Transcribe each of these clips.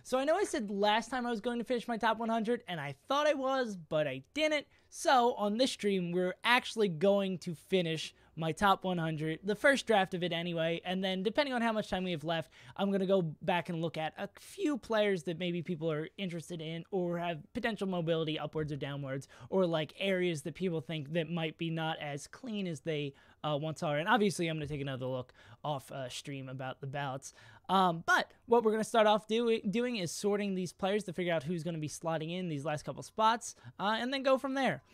So I know I said last time I was going to finish my top 100, and I thought I was, but I didn't. So on this stream, we're actually going to finish my top 100, the first draft of it anyway, and then depending on how much time we have left, I'm going to go back and look at a few players that maybe people are interested in or have potential mobility upwards or downwards, or like areas that people think that might be not as clean as they once are. And obviously I'm going to take another look off stream about the ballots. But what we're going to start off doing is sorting these players to figure out who's going to be slotting in these last couple spots, and then go from there.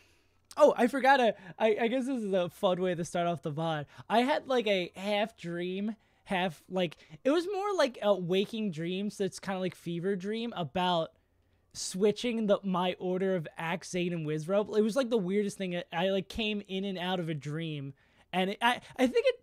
Oh, I forgot I guess this is a fun way to start off the VOD. I had like a half dream, half like, it was more like a waking dream, so it's kind of like fever dream about switching my order of Axe, Zane, and Wizrobe. It was like the weirdest thing. I like came in and out of a dream, and I think it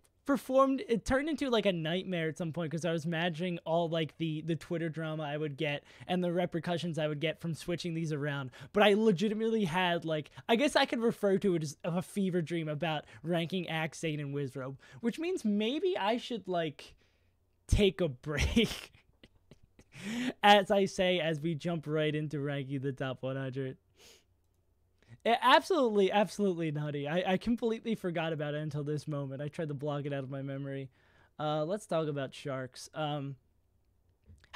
turned into like a nightmare at some point, because I was imagining all like the Twitter drama I would get and the repercussions I would get from switching these around. But I legitimately had, like, I guess I could refer to it as a fever dream about ranking Axe, Zane, and Wizrobe, which means maybe I should like take a break as I say, as we jump right into ranking the top 100. Absolutely nutty. I completely forgot about it until this moment. I tried to block it out of my memory. Let's talk about Sharks. How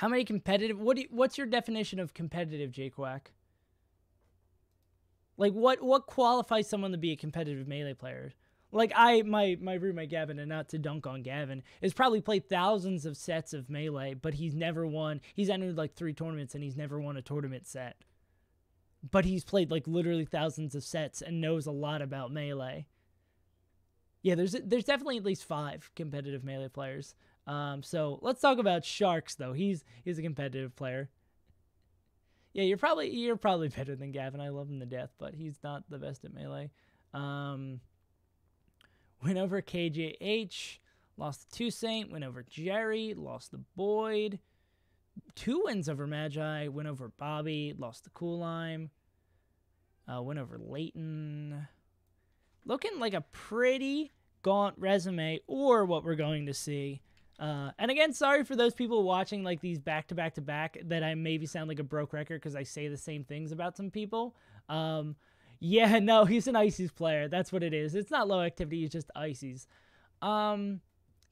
many competitive... What's your definition of competitive, Jquack? Like, what qualifies someone to be a competitive Melee player? Like, my roommate Gavin, and not to dunk on Gavin, has probably played thousands of sets of Melee, but he's never won... He's entered, like, 3 tournaments, and he's never won a tournament set. But he's played like literally thousands of sets and knows a lot about Melee. Yeah, there's definitely at least 5 competitive Melee players. So let's talk about Sharks though. He's a competitive player. Yeah, you're probably better than Gavin. I love him to death, but he's not the best at Melee. Win over KJH, lost to 2 Saint, win over Jerry, lost to Boyd. 2 wins over Magi, win over Bobby, lost to Cool Lime, win over Leighton. Looking like a pretty gaunt resume, or what we're going to see. And again, sorry for those people watching like these back-to-back-to-back that I maybe sound like a broke record because I say the same things about some people. Yeah, no, he's an Ices player. That's what it is. It's not low activity, it's just Ices. Damn,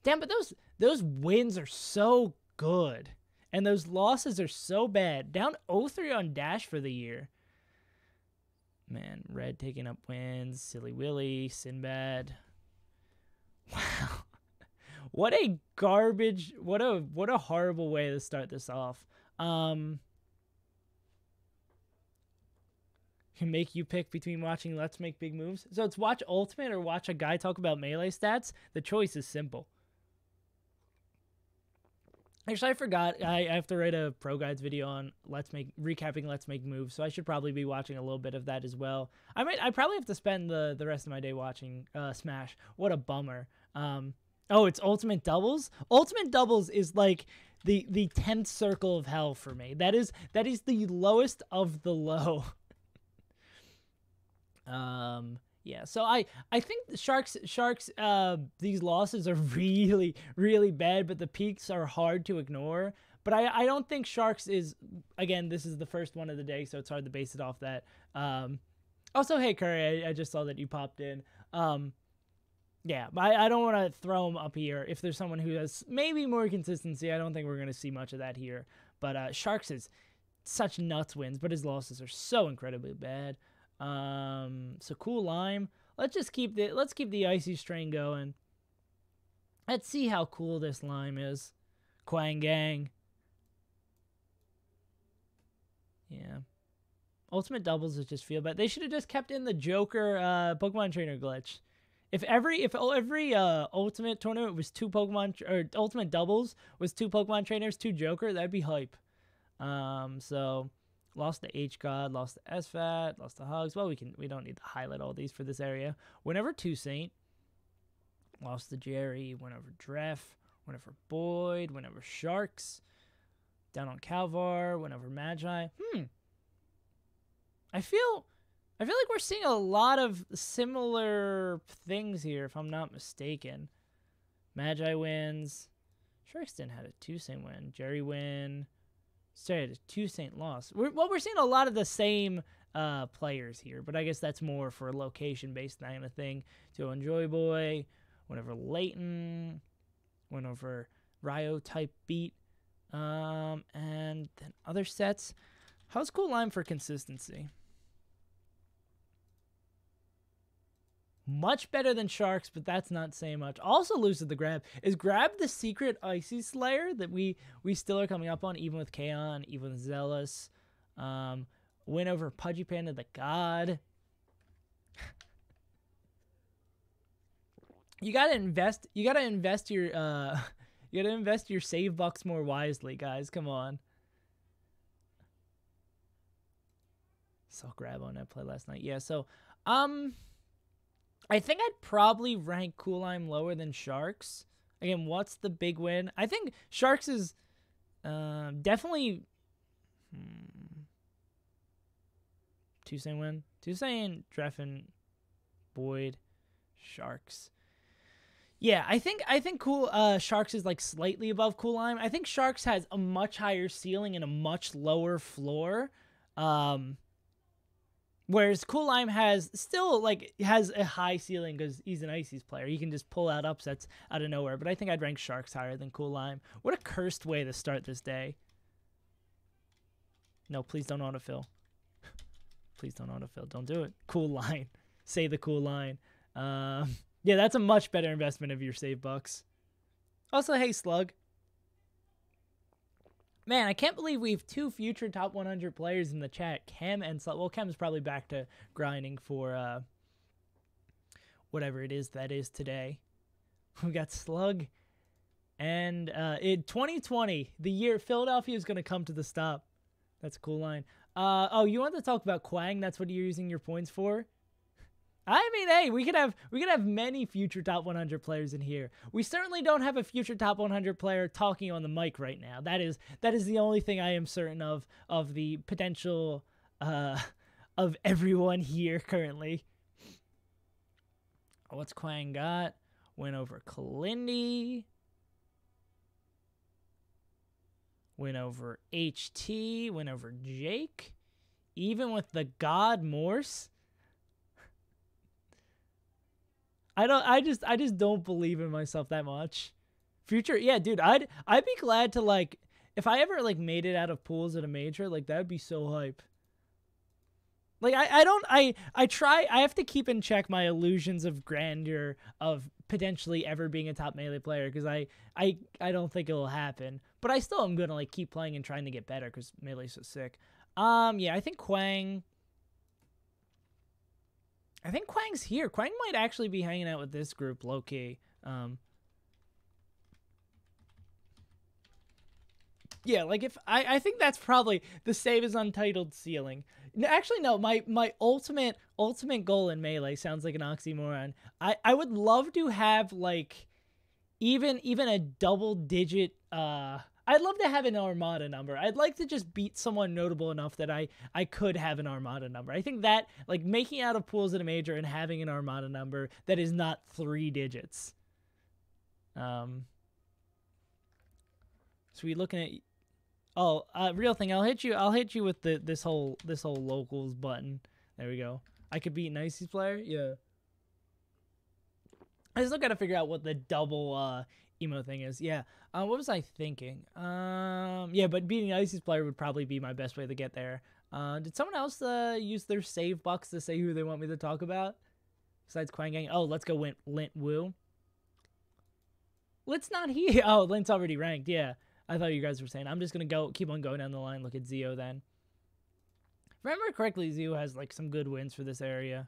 but those wins are so good. And those losses are so bad. Down 0-3 on Dash for the year. Man, Red taking up wins. Silly Willy, Sinbad. Wow. What a garbage, what a horrible way to start this off. Can make you pick between watching Let's Make Big Moves. So it's watch Ultimate or watch a guy talk about Melee stats. The choice is simple. Actually, I forgot. I have to write a Pro Guides video on recapping Let's Make Moves, so I should probably be watching a little bit of that as well. I probably have to spend the rest of my day watching Smash. What a bummer. Oh, it's Ultimate Doubles? Ultimate Doubles is like the 10th circle of hell for me. That is the lowest of the low. Yeah, so I think the Sharks, these losses are really, really bad, but the peaks are hard to ignore. But I don't think Sharks is, again, this is the first one of the day, so it's hard to base it off that. Also, hey, Curry, I just saw that you popped in. Yeah, I don't want to throw him up here. If there's someone who has maybe more consistency, I don't think we're going to see much of that here. But Sharks is such nuts wins, but his losses are so incredibly bad. So Cool Lime. Let's keep the Icy strain going. Let's see how cool this Lime is. Quang Gang. Yeah. Ultimate Doubles is just feel bad. They should have just kept in the Joker Pokemon Trainer glitch. If every Ultimate tournament was 2 Pokemon, or Ultimate Doubles was 2 Pokemon Trainers, 2 Joker, that'd be hype. So lost to H-God, lost to SFAT, lost to Hugs. Well, we don't need to highlight all these for this area. Went over 2 Saint. Lost to Jerry. Went over Dref. Went over Boyd. Went over Sharks. Down on Calvar. Went over Magi. I feel like we're seeing a lot of similar things here, if I'm not mistaken. Magi wins. Sharks didn't have a 2 Saint win. Jerry win. Started a 2 Saint loss. We're seeing a lot of the same players here, but I guess that's more for location-based kind of thing. So Enjoy Boy, went over Leighton, went over Ryo type beat, and then other sets. How's Cool Lime for consistency? Much better than Sharks, but that's not saying much. Also loses the Grab. Is Grab the secret Icy Slayer that we still are coming up on, even with Kaon, even with Zealous? Win over Pudgy Panda the God. You gotta invest your save bucks more wisely, guys. Come on. Saw Grab on that play last night. Yeah, so I think I'd probably rank Cool Lime lower than Sharks. Again, what's the big win? I think Sharks is definitely 2 Saint win. 2 Saint, Dreffen, Boyd, Sharks. Yeah, I think Sharks is like slightly above Cool Lime. I think Sharks has a much higher ceiling and a much lower floor. Whereas Cool Lime has a high ceiling because he's an Ices player. He can just pull out upsets out of nowhere. But I think I'd rank Sharks higher than Cool Lime. What a cursed way to start this day. No, please don't autofill. Please don't autofill. Don't do it. Cool line. Say the cool line. Yeah, that's a much better investment of your save bucks. Also, hey, Slug. Man, I can't believe we have 2 future top 100 players in the chat. Chem and Slug. Well, Chem's probably back to grinding for whatever it is that is today. We got Slug. And in 2020, the year Philadelphia is going to come to the stop. That's a cool line. Oh, you want to talk about Quang? That's what you're using your points for? I mean, hey, we could have many future top 100 players in here. We certainly don't have a future top 100 player talking on the mic right now. That is the only thing I am certain of the potential of everyone here currently. What's Quang got? Went over Kalindi. Went over HT. Went over Jake. Even with the God Morse. I just don't believe in myself that much. Future, yeah, dude, I'd be glad to, like, if I ever like made it out of pools at a major, like that would be so hype. Like I have to keep in check my illusions of grandeur of potentially ever being a top Melee player because I don't think it'll happen. But I still am gonna like keep playing and trying to get better because Melee's so sick. Yeah, I think Quang's here. Quang might actually be hanging out with this group low-key. Yeah, like if I think that's probably the SaveAsUntitled ceiling. Actually, no, my ultimate goal in Melee sounds like an oxymoron. I would love to have like even a double-digit I'd love to have an Armada number. I'd like to just beat someone notable enough that I could have an Armada number. I think that, like, making out of pools at a major and having an Armada number that is not 3 digits. So we looking at... Oh, real thing. I'll hit you with this whole locals button. There we go. I could beat an Ices player? Yeah. I still gotta figure out what the double... emo thing is. Yeah. What was I thinking? Yeah, but beating an Ices player would probably be my best way to get there. Did someone else use their save bucks to say who they want me to talk about? Besides Quang Gang? Oh, let's go Lint Woo. Lint's not here. Oh, Lint's already ranked. Yeah. I thought you guys were saying. I'm just going to keep on going down the line. Look at Zio then. If I remember correctly, Zio has like some good wins for this area.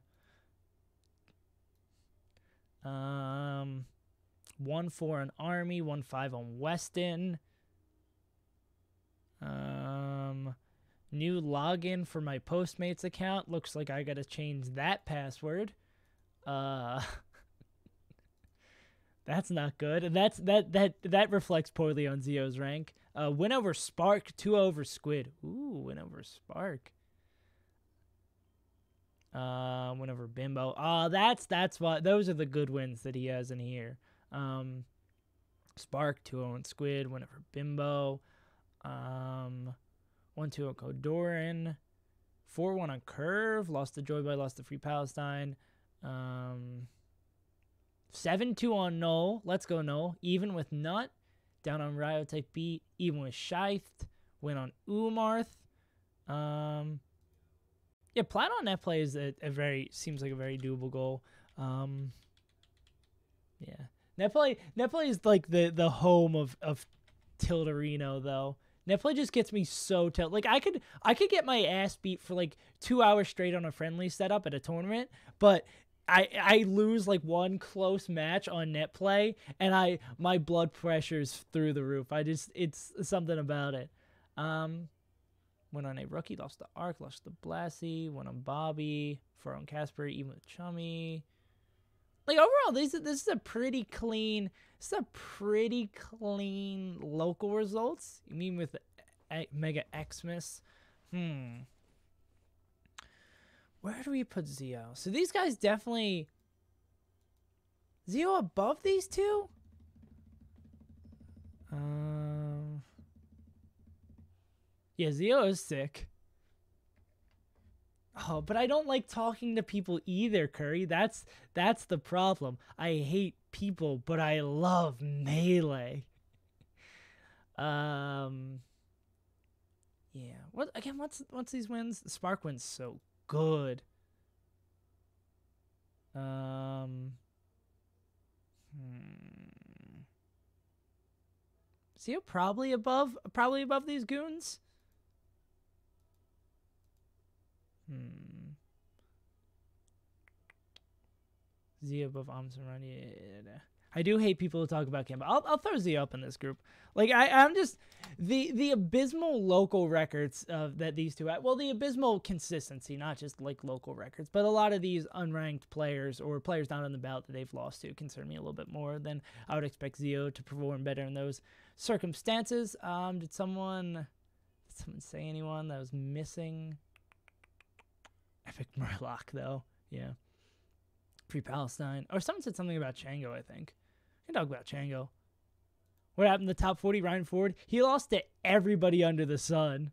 1-4 on Army, 1-5 on Weston. New login for my Postmates account. Looks like I gotta change that password. That's not good. That reflects poorly on Zio's rank. Win over Spark, 2 over Squid. Ooh, win over Spark. Win over Bimbo. That's what those are the good wins that he has in here. Spark, 2-0 Squid, win over Bimbo. 1-2 on Kodorin. 4-1 on Curve. Lost to Joy Boy, lost to Free Palestine. 7-2 on Null. Let's go Null. Even with Nut. Down on Ryo type beat. Even with Shift. Win on Umarth. Yeah, plat on net play is seems like a very doable goal. Yeah. Net play is like the home of Tilderino though. Net play just gets me so tilt. Like I could get my ass beat for like 2 hours straight on a friendly setup at a tournament, but I lose like one close match on net play and my blood pressure's through the roof. It's something about it. Went on a rookie, lost to Arc, lost to Blassie, went on Bobby, 4 on Casper, even with Chummy. Like overall, this is a pretty clean local results. You mean with Mega Xmas? Where do we put Zio? So these guys definitely Zio above these two? Yeah, Zio is sick. Oh, but I don't like talking to people either, Curry. That's the problem. I hate people, but I love Melee. Yeah. What's these wins? Spark wins so good. Zio probably above these goons. Zio above Amson Run. Yeah. I do hate people who talk about Kemba. I'll throw Zio up in this group. Like I'm just the abysmal local records that these two have. Well, the abysmal consistency, not just like local records, but a lot of these unranked players or players not on the ballot that they've lost to concern me a little bit more than I would expect Zio to perform better in those circumstances. Did someone say anyone that was missing? Epic Murloc, though. Yeah. Pre-Palestine. Or someone said something about Chango, I think. I can talk about Chango. What happened to the top 40? Ryan Ford? He lost to everybody under the sun.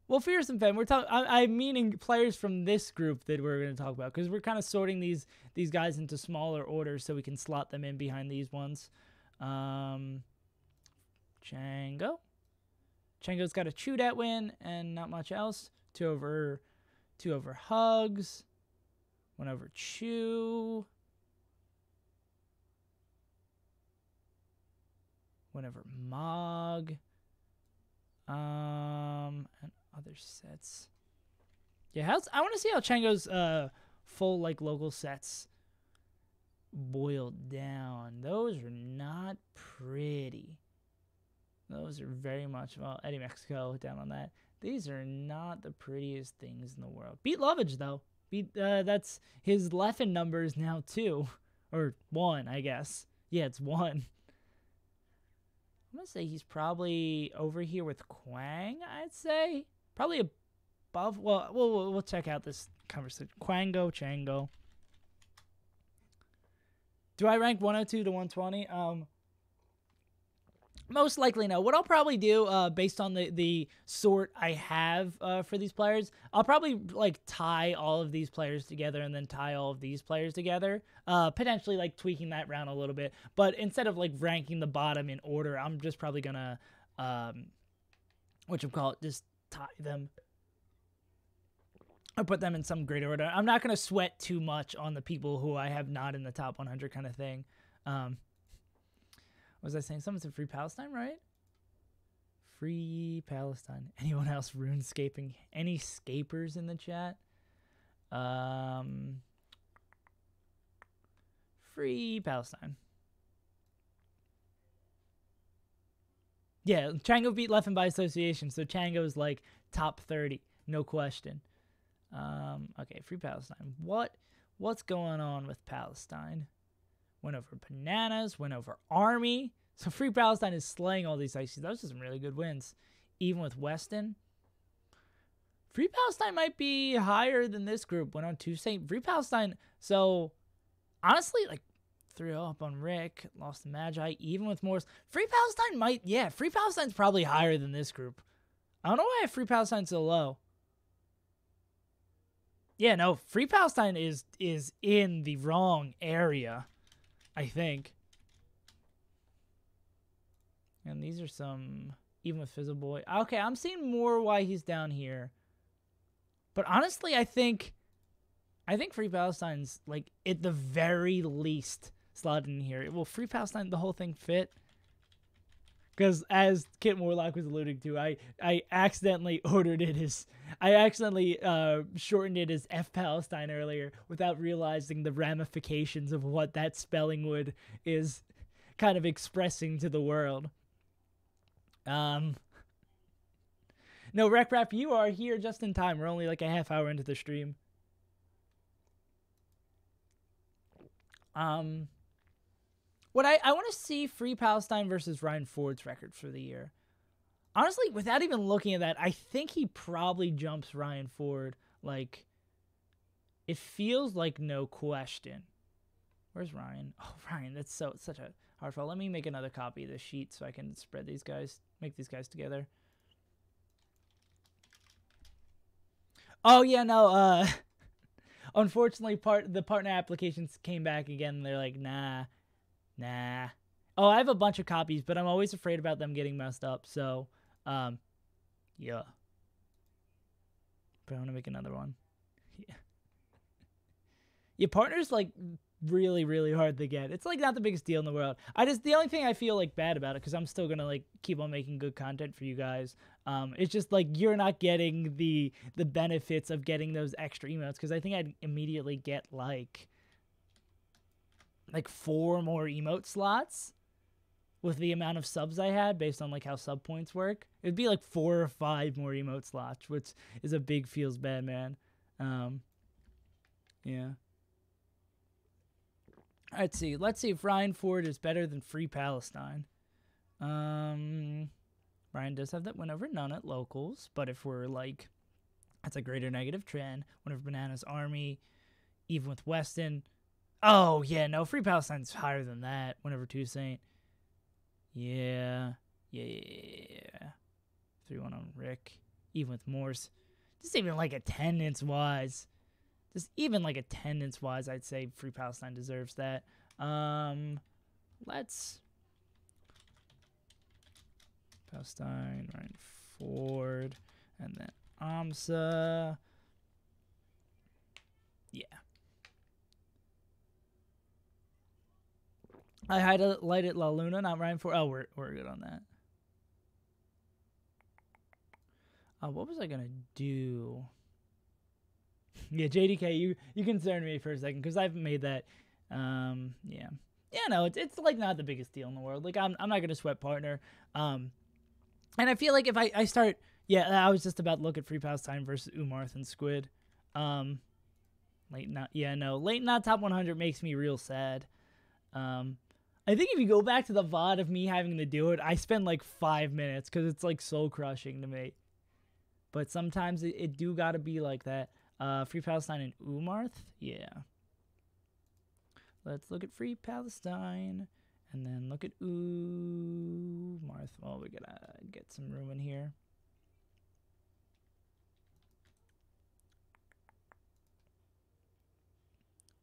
Well, Fearsome Fan, I'm meaning players from this group that we're going to talk about, because we're kind of sorting these guys into smaller orders so we can slot them in behind these ones. Chango. Chango's got a Chudat win and not much else. 2 over Hugs. 1 over Chew. 1 over Mog. And other sets. Yeah, I want to see how Chango's full like local sets boiled down. Those are not pretty. Those are very much, well, Eddie Mexico down on that. These are not the prettiest things in the world. Beat Lovage, though. That's his Leffen numbers now, 2. Or 1, I guess. Yeah, it's 1. I'm going to say he's probably over here with Quang, I'd say. Probably above. Well, we'll check out this conversation. Quango, Chango. Do I rank 102 to 120? Most likely no. What I'll probably do, based on the sort I have for these players, I'll probably like tie all of these players together and then tie all of these players together. Potentially like tweaking that round a little bit. But instead of like ranking the bottom in order, I'm just probably gonna just tie them. Or put them in some great order. I'm not gonna sweat too much on the people who I have not in the top 100 kind of thing. Was I saying something to Free Palestine, right? Free Palestine. Anyone else RuneScaping? Any scapers in the chat? Free Palestine. Yeah, Chango beat Leffen by association, so Chango's like top 30, no question. Okay, Free Palestine. What's going on with Palestine? Went over Bananas, went over Army. So Free Palestine is slaying all these ICs. Those are some really good wins. Even with Weston. Free Palestine might be higher than this group. Went on 2 St. Free Palestine. So, honestly, like, 3-0 up on Rick. Lost to Magi. Even with Morris. Free Palestine might... Yeah, Free Palestine's probably higher than this group. I don't know why Free Palestine's so low. Yeah, no. Free Palestine is in the wrong area, I think. And these are some... Even with Fizzle Boy. Okay, I'm seeing more why he's down here. But honestly, I think Free Palestine's, like, at the very least slotted in here. Will Free Palestine, the whole thing, fit? Because as Kit Morlock was alluding to, I accidentally ordered it as... I accidentally shortened it as F Palestine earlier without realizing the ramifications of what that spelling would is kind of expressing to the world. No, Rec Rap, you are here just in time. We're only like a half hour into the stream. What I want to see Free Palestine versus Ryan Ford's record for the year. Honestly, without even looking at that, I think he probably jumps Ryan Ford. Like, it feels like no question. Where's Ryan? Oh, Ryan, that's such a hard file. Let me make another copy of this sheet so I can spread these guys, make these guys together. Oh, yeah, no, unfortunately, the partner applications came back again, and they're like, nah. Oh, I have a bunch of copies, but I'm always afraid about them getting messed up, so, yeah. But I want to make another one. Yeah. Yeah, partner's, like, really, really hard to get. It's, like, not the biggest deal in the world. The only thing I feel, like, bad about it, because I'm still gonna, like, keep on making good content for you guys, it's just, like, you're not getting the benefits of getting those extra emotes, because I think I'd immediately get, like 4 more emote slots with the amount of subs I had based on, like, how sub points work. It'd be, like, 4 or 5 more emote slots, which is a big feels bad, man. Yeah. Let's see if Ryan Ford is better than Free Palestine. Ryan does have that win over none at locals, but if we're like, that's a greater negative trend. Win over Bananas Army, even with Weston. Oh, yeah, no, Free Palestine's higher than that. Win over Toussaint. Yeah. 3-1 on Rick, even with Morse. Just even like attendance-wise. I'd say Free Palestine deserves that. Let's... Palestine, Ryan Ford, and then AMSA. Yeah. I highlighted La Luna, not Ryan Ford. Oh, we're good on that. What was I gonna do? Yeah, JDK, you concerned me for a second because I've made that. Yeah, no, it's like not the biggest deal in the world. Like I'm not gonna sweat partner. And I feel like if I start, I was just about to look at Free Palestine versus Umarth and Squid. Late not top 100 makes me real sad. I think if you go back to the VOD of me having to do it, I spend like 5 minutes because it's like soul crushing to me. But sometimes it do gotta be like that. Free Palestine and Umarth? Yeah. Let's look at Free Palestine. And then look at Umarth. Oh, we gotta get some room in here.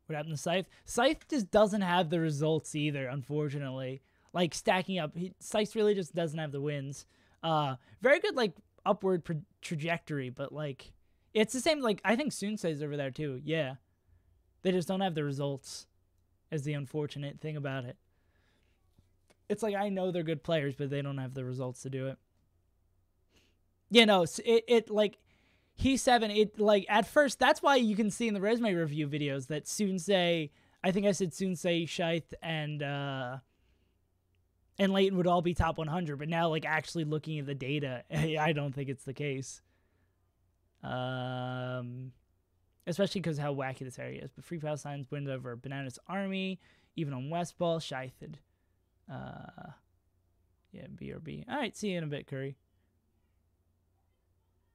What happened to Scythe? Scythe just doesn't have the results either, unfortunately. Like, stacking up. Scythe really just doesn't have the wins. Very good, like, upward trajectory, but, like... It's the same, like, I think Sunsei's over there, too. Yeah. They just don't have the results, is the unfortunate thing about it. It's like, I know they're good players, but they don't have the results to do it. Yeah, no, like, he's 7. It, like, at first, that's why you can see in the resume review videos that Sunsei, I think I said Sunsei, Scythe, and Leighton would all be top 100, but now, like, actually looking at the data, I don't think it's the case. Especially because of how wacky this area is. But Free Palestine's wins over Bananas Army, even on West Ball, Scythe. Yeah, BRB. All right, see you in a bit, Curry.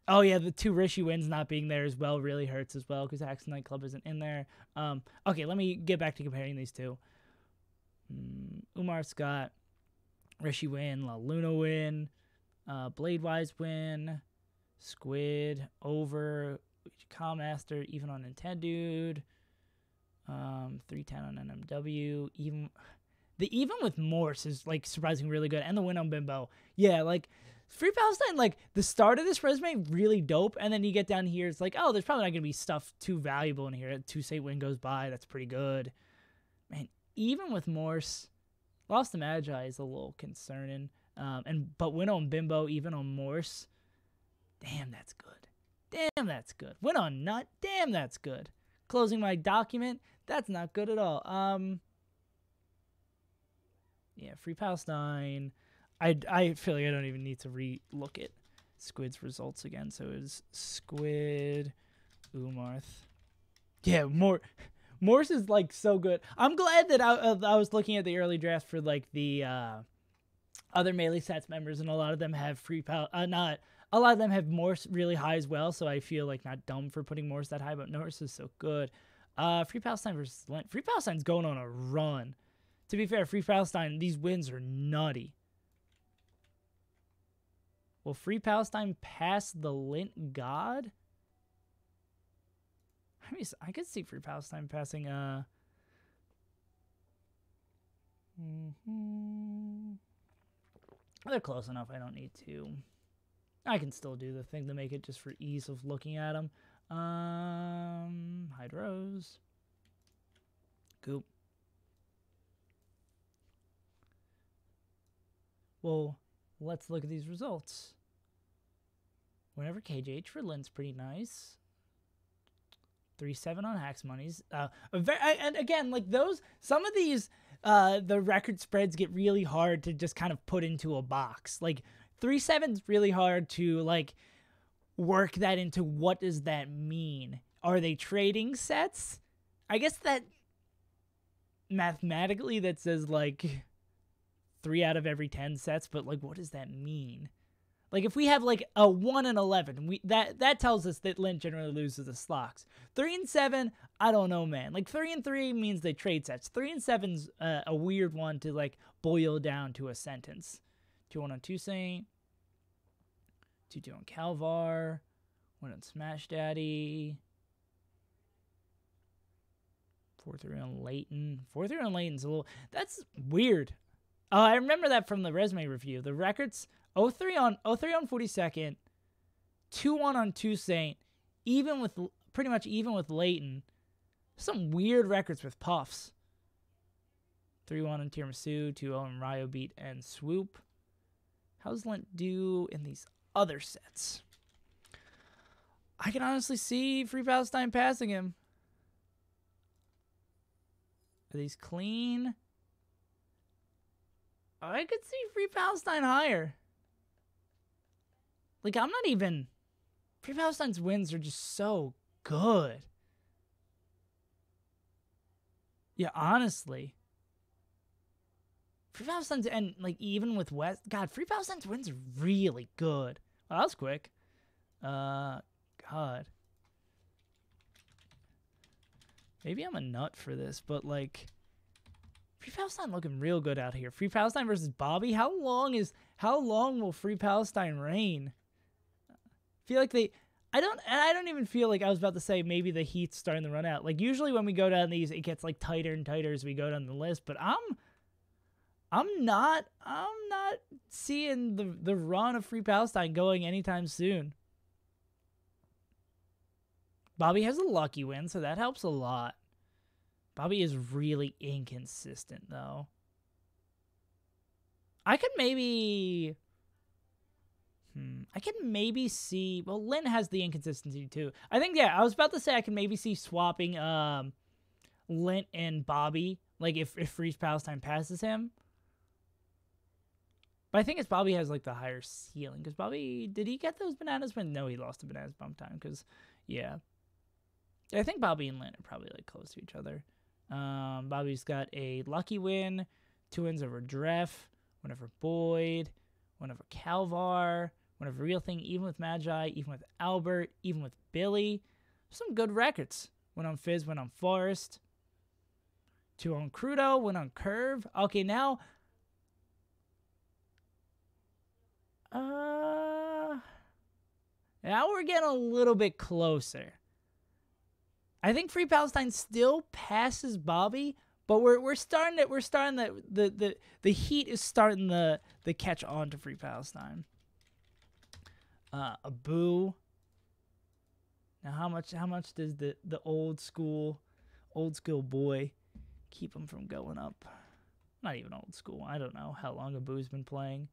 Oh, yeah, the 2 Rishi wins not being there as well really hurts as well because Axe Nightclub isn't in there. Okay, let me get back to comparing these two. Umar Scott, Rishi win, La Luna win, Bladewise win, Squid over, Calmaster even on Nintendo, 310 on NMW, even with Morse is like surprisingly really good, and the win on Bimbo. Yeah, like Free Palestine, like the start of this resume really dope, and then you get down here, it's like, oh, there's probably not gonna be stuff too valuable in here. 2-state win goes by, that's pretty good. Man, even with Morse, lost to Magi is a little concerning. But win on Bimbo, even on Morse, damn, that's good. Damn, that's good. Win on Nut, damn, that's good. Closing my document, that's not good at all. Yeah, Free Palestine. I feel like I don't even need to re-look at Squid's results again. So it's Squid, Umarth. Yeah, Morse is like so good. I'm glad that I was looking at the early draft for like the other Melee Stats members, and a lot of them have a lot of them have Morse really high as well, so I feel like not dumb for putting Morse that high, but Morse is so good. Free Palestine versus Lent. Free Palestine's going on a run. To be fair, Free Palestine, these wins are nutty. Will Free Palestine pass the Lint God? I mean, I could see Free Palestine passing They're close enough, I don't need to. I can still do the thing to make it just for ease of looking at them. Hydros. Goop. Well, let's look at these results. Whenever KJH for Lynn's pretty nice. 3-7 on Hacks Monies. And again, like those, some of these, the record spreads get really hard to just kind of put into a box. Like 3-7 is really hard to like work that into what does that mean? Are they trading sets? I guess that mathematically that says like 3 out of every 10 sets, but like what does that mean? Like if we have like a 1 and 11, that tells us that Lynn generally loses the Slocks. 3 and 7, I don't know, man. Like 3 and 3 means they trade sets. 3 and 7's a weird one to like boil down to a sentence. 2-1 on 2-Saint, 2-2 on Calvar, 1 on Smash Daddy, 4-3 on Leighton. 4-3 on Leighton's a little, that's weird. I remember that from the resume review. The records 0-3 on 42nd, 2-1 on 2-Saint, pretty much even with Leighton. Some weird records with Puffs. 3-1 on Tiramisu, 2-0 on Ryo Beat and Swoop. How's Lent do in these other sets? I can honestly see Free Palestine passing him. Are these clean? I could see Free Palestine higher. Like, I'm not even... Free Palestine's wins are just so good. Yeah, honestly. Free Palestine's... And, like, even with West... God, Free Palestine's wins are really good. Well, that was quick. God. Maybe I'm a nut for this, but, like... Free Palestine looking real good out here. Free Palestine versus Bobby. How long will Free Palestine reign? I feel like I don't even feel like I was about to say maybe the heat's starting to run out. Like usually when we go down these, it gets like tighter and tighter as we go down the list. But I'm not seeing the run of Free Palestine going anytime soon. Bobby has a lucky win, so that helps a lot. Bobby is really inconsistent, though. I could maybe see... Well, Lynn has the inconsistency, too. I think, yeah, I was about to say I can maybe see swapping Lynn and Bobby, like, if Free Palestine passes him. But I think it's Bobby has, like, the higher ceiling. Because Bobby... Did he get those bananas? No, he lost the bananas bump time. Because, yeah. I think Bobby and Lynn are probably, like, close to each other. Bobby's got a lucky win, 2 wins over Dreff, 1 over Boyd, 1 over Calvar, 1 over Real Thing, even with Magi, even with Albert, even with Billy. Some good records. 1 on Fizz, 1 on Forest. 2 on Crudo, 1 on Curve. Okay, now... Now we're getting a little bit closer. I think Free Palestine still passes Bobby, but we're starting the heat is starting the catch on to Free Palestine. Abu. Now how much does the old school boy keep him from going up? Not even old school. I don't know how long Abu's been playing.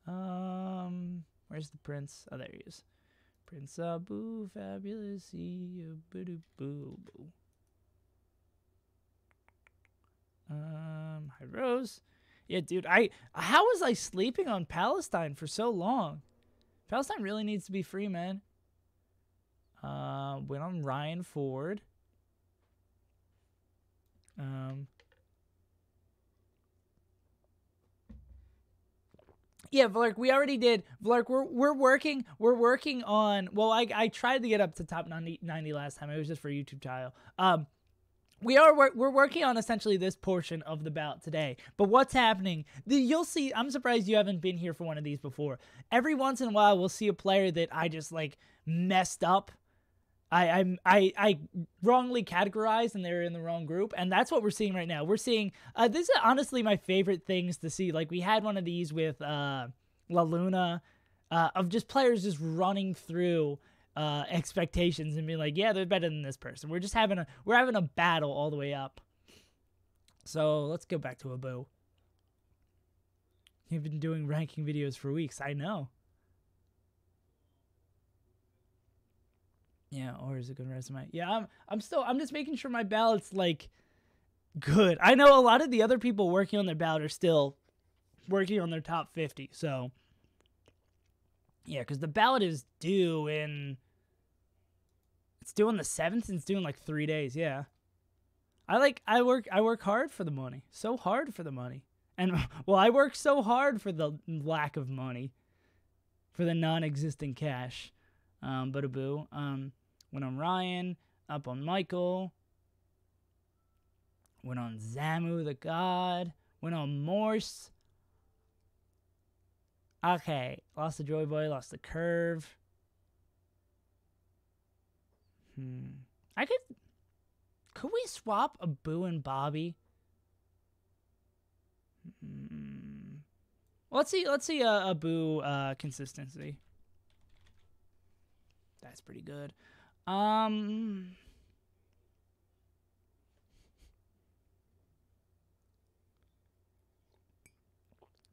Where's the prince? Oh, there he is. Prince Abu, fabulous, boo. Hi Rose. Yeah, dude, how was I sleeping on Palestine for so long? Palestine really needs to be free, man. Went on Ryan Ford. Yeah, Vlark, we already did. Vlark, we're working on. Well, I tried to get up to top 90 last time. It was just for YouTube trial. We're working on essentially this portion of the ballot today. But what's happening? You'll see. I'm surprised you haven't been here for one of these before. Every once in a while, we'll see a player that I just like messed up. I wrongly categorized and they're in the wrong group, and that's what we're seeing right now. We're seeing this is honestly my favorite things to see. Like we had one of these with La Luna, of just players just running through expectations and being like, yeah, they're better than this person. We're having a battle all the way up. So let's go back to Abu. You've been doing ranking videos for weeks. I know. Yeah, or is it a good resume? Yeah, I'm just making sure my ballot's like good. I know a lot of the other people working on their ballot are still working on their top 50. So yeah, because the ballot is due in it's due on the 7th and it's due in like 3 days. Yeah. I work hard for the money. So hard for the money. And well, I work so hard for the lack of money. For the non-existent cash. But Abu. Went on Ryan, up on Michael, went on Zamu the God, went on Morse. Okay, lost the Joy Boy, lost the Curve. Could we swap Abu and Bobby? Let's see Abu consistency. That's pretty good.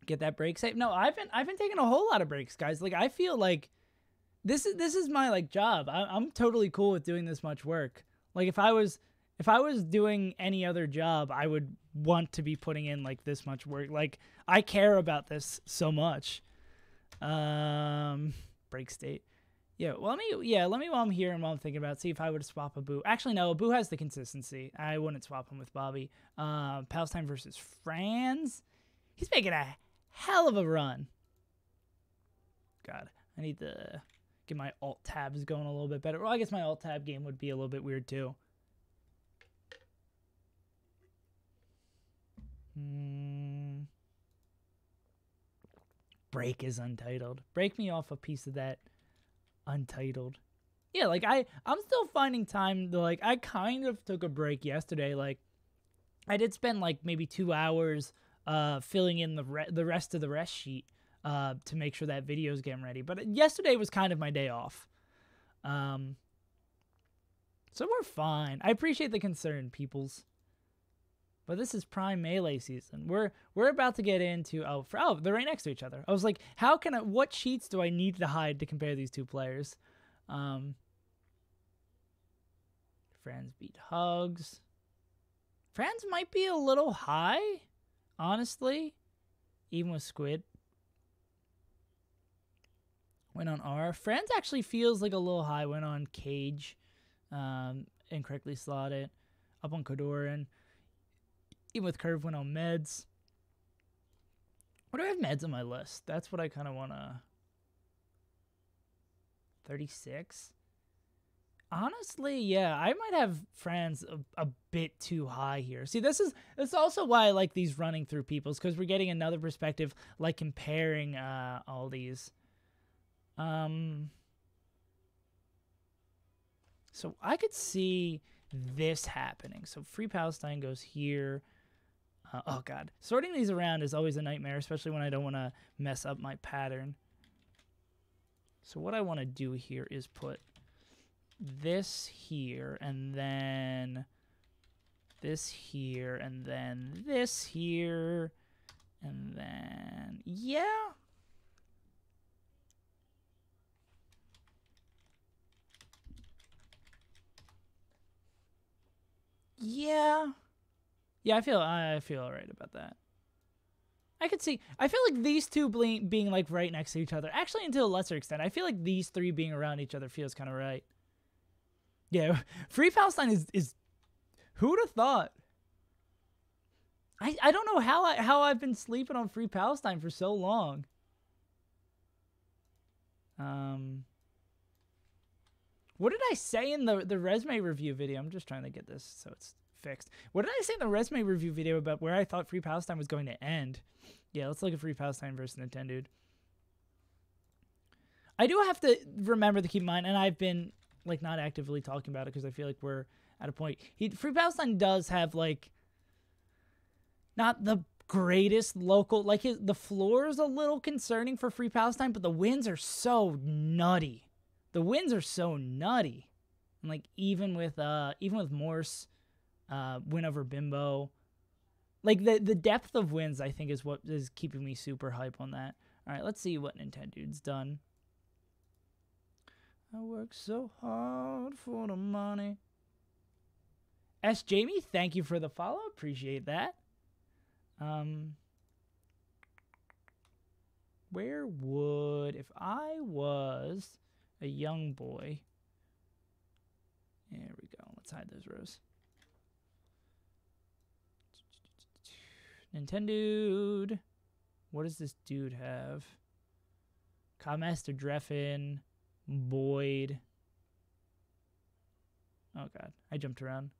Get that break save. No, I've been taking a whole lot of breaks, guys. Like I feel like this is my like job. I'm totally cool with doing this much work. Like if I was doing any other job, I would want to be putting in like this much work. Like I care about this so much. Break state. Yeah, well, let me while I'm here and while I'm thinking about it, see if I would swap Abu. Actually, no, Abu has the consistency. I wouldn't swap him with Bobby. Palestine versus France. He's making a hell of a run. God, I need to get my alt tabs going a little bit better. Well, I guess my alt tab game would be a little bit weird too. Break is untitled. Break me off a piece of that. Untitled. Yeah, like I'm still finding time to like I kind of took a break yesterday. Like I did spend like maybe 2 hours filling in the rest of the rest sheet to make sure that video's getting ready. But yesterday was kind of my day off. So we're fine. I appreciate the concern, peoples. But this is prime melee season. We're about to get into they're right next to each other. I was like, what cheats do I need to hide to compare these two players? Friends beat Hugs. Friends might be a little high, honestly, even with Squid. Went on R. Friends actually feels like a little high. Went on Cage, incorrectly slotted. Up on Kodoran. Even with Curve, went on Meds. What do I have Meds on my list? That's what I kind of want to... 36? Honestly, yeah, I might have Franz a bit too high here. See, this is also why I like these running through people's, because we're getting another perspective, like comparing all these. So I could see this happening. So Free Palestine goes here. Oh god, sorting these around is always a nightmare, especially when I don't want to mess up my pattern. So what I want to do here is put this here, and then this here, and then this here, and then, yeah. Yeah. Yeah, I feel all right about that. I could see, I feel like these two being like right next to each other, actually, to a lesser extent, I feel like these three being around each other feels kind of right. Yeah, Free Palestine is who would have thought? I don't know how I've been sleeping on Free Palestine for so long. What did I say in the resume review video? I'm just trying to get this so it's fixed. What did I say in the resume review video about where I thought Free Palestine was going to end? Yeah, let's look at Free Palestine versus Nintendo. I do have to remember to keep in mind, and I've been like not actively talking about it because I feel like we're at a point. Free Palestine does have like not the greatest local, like the floor is a little concerning for Free Palestine, but the wins are so nutty. The wins are so nutty, and like even with Morse, win over Bimbo, like the depth of wins I think is what is keeping me super hype on that. All right, let's see what Nintendo's done. I work so hard for the money. S. Jamie, thank you for the follow. Appreciate that. Where would, if I was a young boy? There we go. Let's hide those rows. Nintendo. What does this dude have? Codmaster Dreffin. Boyd. Oh god, I jumped around.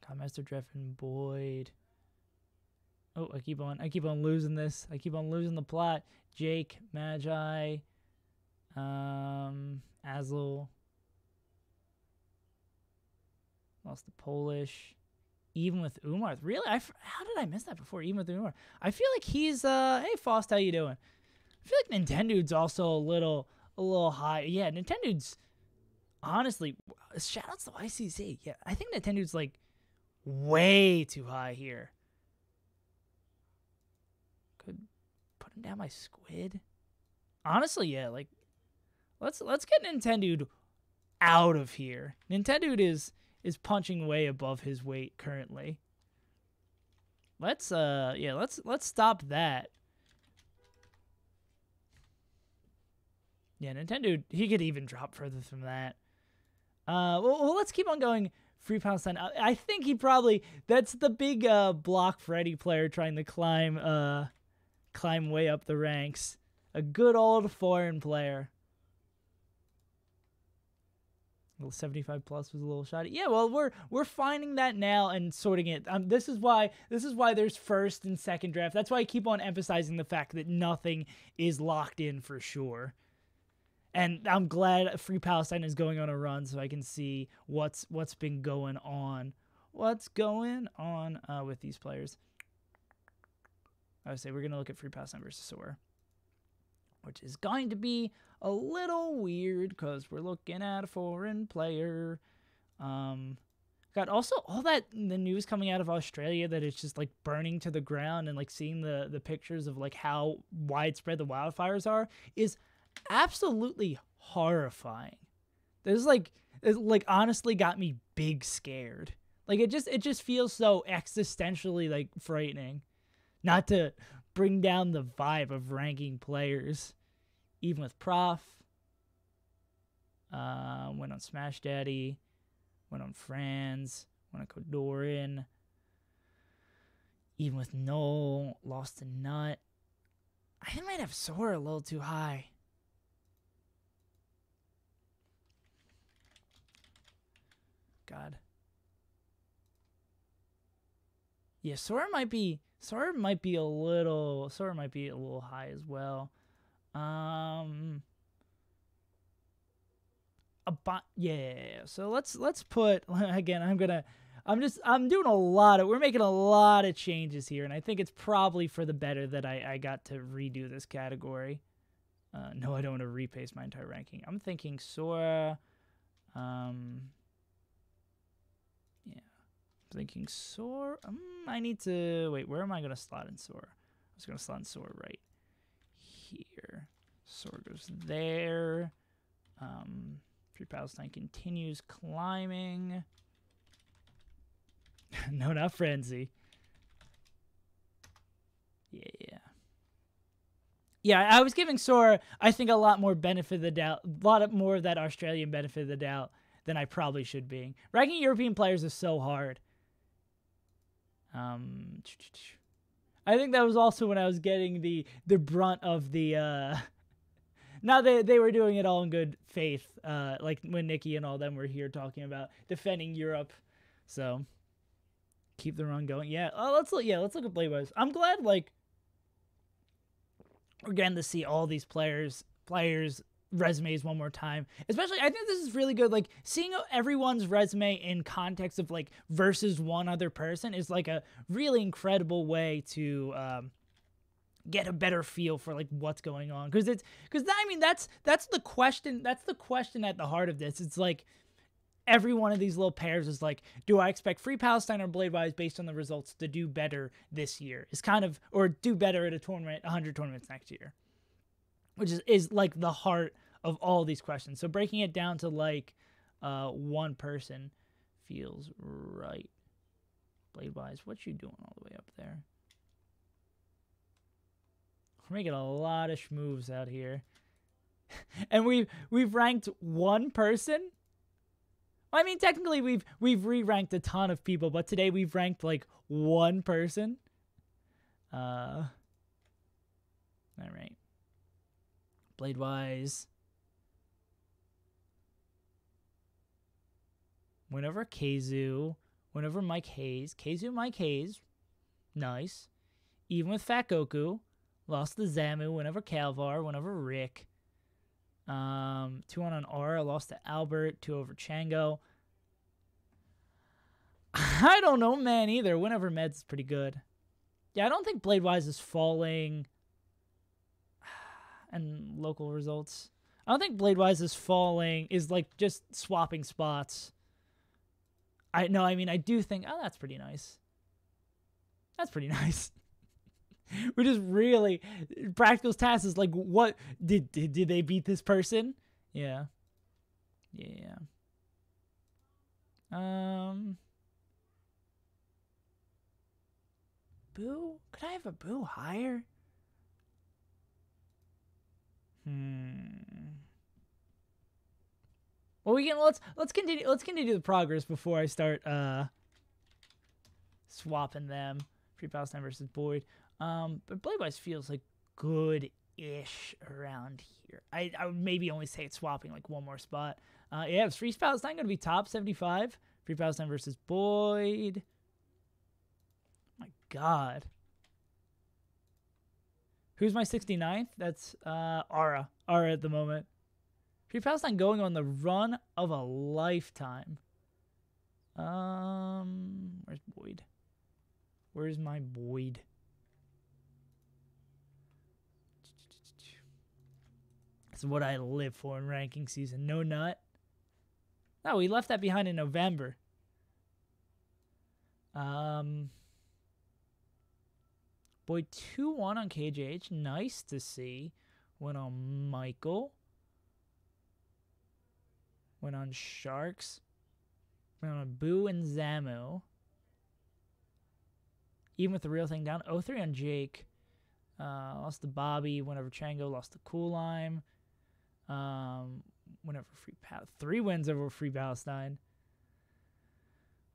Codmaster Dreffin, Boyd. Oh, I keep on losing this. I keep on losing the plot. Jake, Magi, Azel. Lost the Polish. Even with Umar. Really? How did I miss that before? Even with Umar. I feel like he's hey Faust, how you doing? I feel like Nintendo's also a little high. Yeah, Nintendo's honestly, shout outs to YCC. Yeah, I think Nintendo's like way too high here. Could put him down my squid. Honestly, yeah, like let's get Nintendo out of here. Nintendo is punching way above his weight currently. Let's stop that. Yeah, Nintendo, he could even drop further from that. Well, let's keep on going. Free Palestine. I think he probably, that's the big Block Freddy player trying to climb way up the ranks. A good old foreign player. 75 plus was a little shoddy. Yeah, well, we're finding that now and sorting it. This is why there's first and second draft. That's why I keep on emphasizing the fact that nothing is locked in for sure. And I'm glad Free Palestine is going on a run so I can see what's been going on. What's going on with these players. I would say we're going to look at Free Palestine versus Sora, which is going to be a little weird because we're looking at a foreign player. Got also all that the news coming out of Australia that it's just like burning to the ground, and like seeing the pictures of like how widespread the wildfires are is absolutely horrifying. There's it honestly got me big scared. Like it just feels so existentially like frightening. Not to bring down the vibe of ranking players. Even with Prof. Went on Smash Daddy. Went on Franz. Went on Kodorin. Even with Noel. Lost to Nut. I might have Sora a little too high. God. Yeah, Sora might be a little high as well. Yeah. So let's put again. I'm doing we're making a lot of changes here, and I think it's probably for the better that I got to redo this category. No, I don't want to repaste my entire ranking. I'm thinking Sora. Yeah. I'm thinking Sora. I need to wait. Where am I gonna slot in Sora? I was gonna slot in Sora right here. Sora goes there. Free Palestine continues climbing. No, not Frenzy. Yeah. Yeah, I was giving Sora, I think, a lot more benefit of the doubt, a lot more of that Australian benefit of the doubt than I probably should be. Ranking European players is so hard. I think that was also when I was getting the brunt of the now they were doing it all in good faith, like when Nikki and all them were here talking about defending Europe. So keep the run going. Yeah. Let's look at Playboys. I'm glad like we're getting to see all these players resumes one more time. Especially, I think this is really good. Like seeing everyone's resume in context of like versus one other person is like a really incredible way to get a better feel for like what's going on. Because I mean that's the question. That's the question at the heart of this. It's like every one of these little pairs is like, do I expect Free Palestine or Bladewise based on the results to do better this year? Is kind of, or do better at a tournament, 100 tournaments next year, which is like the heart of all these questions. So breaking it down to like one person feels right. Bladewise, what you doing all the way up there? We're making a lot of schmoves out here. And we've ranked one person. I mean, technically we've re-ranked a ton of people, but today we've ranked like one person. All right. Bladewise. Whenever Kazu. Whenever Mike Hayes. Kazu, Mike Hayes. Nice. Even with Fat Goku. Lost to Zamu. Whenever Calvar. Whenever Rick. 2-1 on Aura. Lost to Albert. 2 over Chango. I don't know, man, either. Whenever Meds is pretty good. Yeah, I don't think Bladewise is falling. And local results. I don't think Bladewise is falling. Is like just swapping spots. I mean, I do think, oh, that's pretty nice. That's pretty nice. We're just really, Practical's task is like, what, did they beat this person? Yeah. Yeah. Boo? Could I have a Boo higher? Well, let's continue the progress before I start swapping them. Free Palestine versus Boyd. But Bladewise feels like good-ish around here. I would maybe only say it's swapping like one more spot. Yeah, is Free Palestine going to be top 75? Free Palestine versus Boyd. My God. Who's my 69th? That's Aura. Aura at the moment. Free Palestine going on the run of a lifetime. Where's Boyd? Where's my Boyd? That's what I live for in ranking season. No nut. No, we left that behind in November. Boyd 2-1 on KJH. Nice to see. Went on Michael. Went on Sharks. Went on Boo and Zamu. Even with the real thing down. 0-3 on Jake. Lost to Bobby. Went over Chango. Lost to Cool Lime. Went over 3 wins over Free Palestine.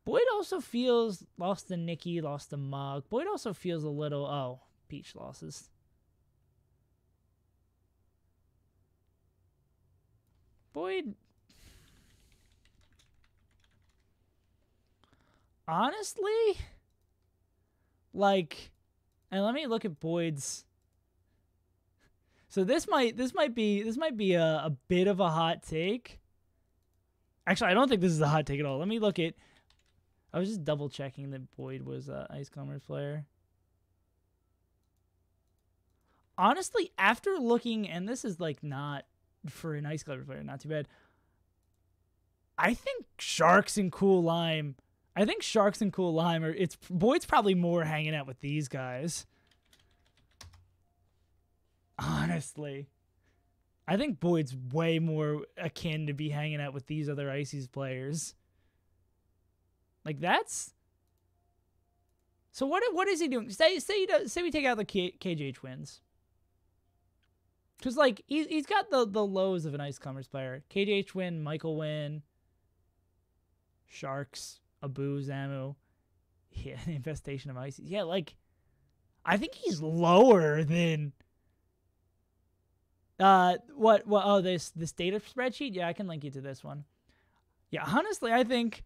Boyd also feels, lost to Nikki, lost to Mog. Boyd also feels a little, Peach losses. Boyd. Honestly, like, and let me look at Boyd's. So this might be a bit of a hot take. Actually, I don't think this is a hot take at all. Let me look at. I was just double checking that Boyd was an Ice Climbers player. Honestly, after looking, and this is like not for an Ice Climbers player, not too bad. I think Sharks and Cool Lime. Boyd's probably more hanging out with these guys. Honestly, I think Boyd's way more akin to be hanging out with these other Ices players. Like that's. So what is he doing? Say we take out the KJH wins. Because like he's got the lows of an Ice Climbers player. KJH win, Michael win, Sharks, Abu, Zamu, yeah, Infestation of Ices. Yeah, like I think he's lower than. What? Oh, this data spreadsheet. Yeah, I can link you to this one. Yeah, honestly, I think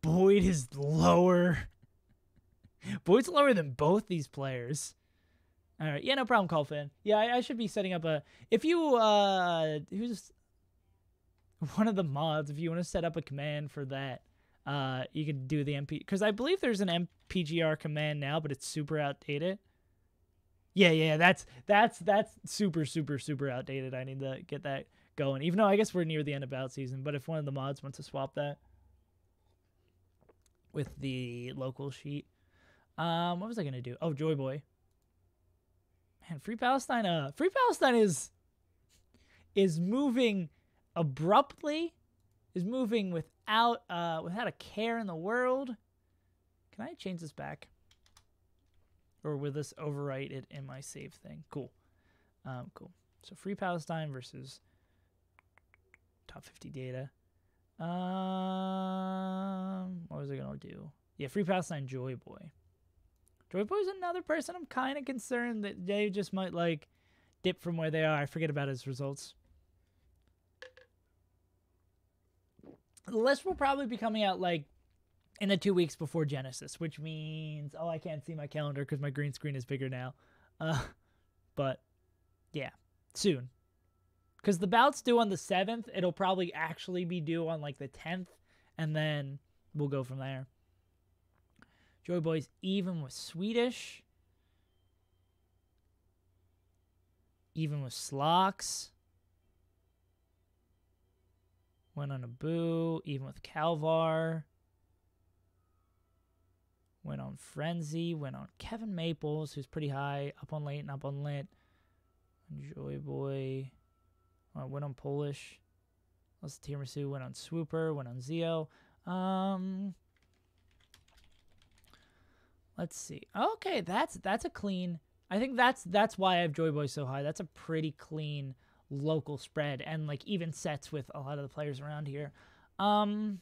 Boyd is lower. Boyd's lower than both these players. All right, yeah, no problem, Call Fan. Yeah, I should be setting up a. If you who's one of the mods, if you want to set up a command for that, you can do the MP because I believe there's an MPGR command now, but it's super outdated. Yeah, that's super outdated. I need to get that going. Even though I guess we're near the end of bout season, but if one of the mods wants to swap that with the local sheet, what was I gonna do? Oh, Joy Boy. Man, Free Palestine is moving abruptly, is moving without a care in the world. Can I change this back? Or will this overwrite it in my save thing? Cool. Cool. So Free Palestine versus top 50 data. What was I going to do? Yeah, Free Palestine Joy Boy. Joy Boy's another person I'm kind of concerned that they just might, like, dip from where they are. I forget about his results. The list will probably be coming out, like, in the 2 weeks before Genesis, which means, oh, I can't see my calendar because my green screen is bigger now. But, yeah, soon. Because the bout's due on the 7th. It'll probably actually be due on, like, the 10th, and then we'll go from there. Joy Boy's even with Swedish. Even with Slox. Went on Abu. Even with Calvar. Went on Frenzy. Went on Kevin Maples, who's pretty high. Up on late and up on lit. Joy Boy. Went on Polish. Lost to Tiramisu. Went on Swooper. Went on Zio. Let's see. Okay, that's a clean. I think that's why I have Joy Boy so high. That's a pretty clean local spread and like even sets with a lot of the players around here. Joy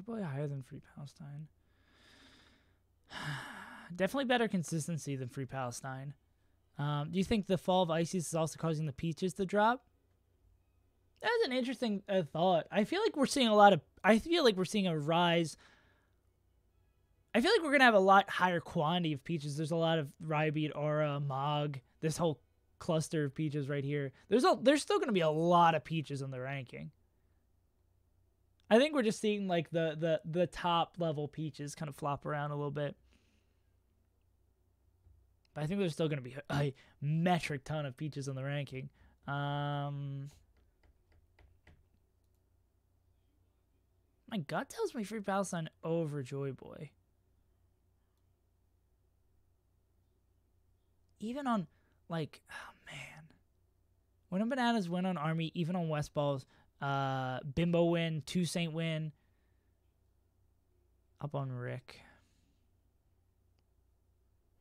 Boy higher than Free Palestine. Definitely better consistency than Free Palestine. Do you think the fall of Ices is also causing the peaches to drop? That's an interesting thought. I feel like we're seeing a rise. I feel like we're going to have a lot higher quantity of peaches. There's a lot of Rybeat, Aura, Mog, this whole cluster of peaches right here. There's still going to be a lot of peaches in the ranking. I think we're just seeing like the top level peaches kind of flop around a little bit. But I think there's still going to be a metric ton of peaches in the ranking. My gut tells me Free Palestine over Joy Boy. Even on, like, oh man. When on Bananas, win on Army, even on West Balls, Bimbo win, 2 Saint win. Up on Rick.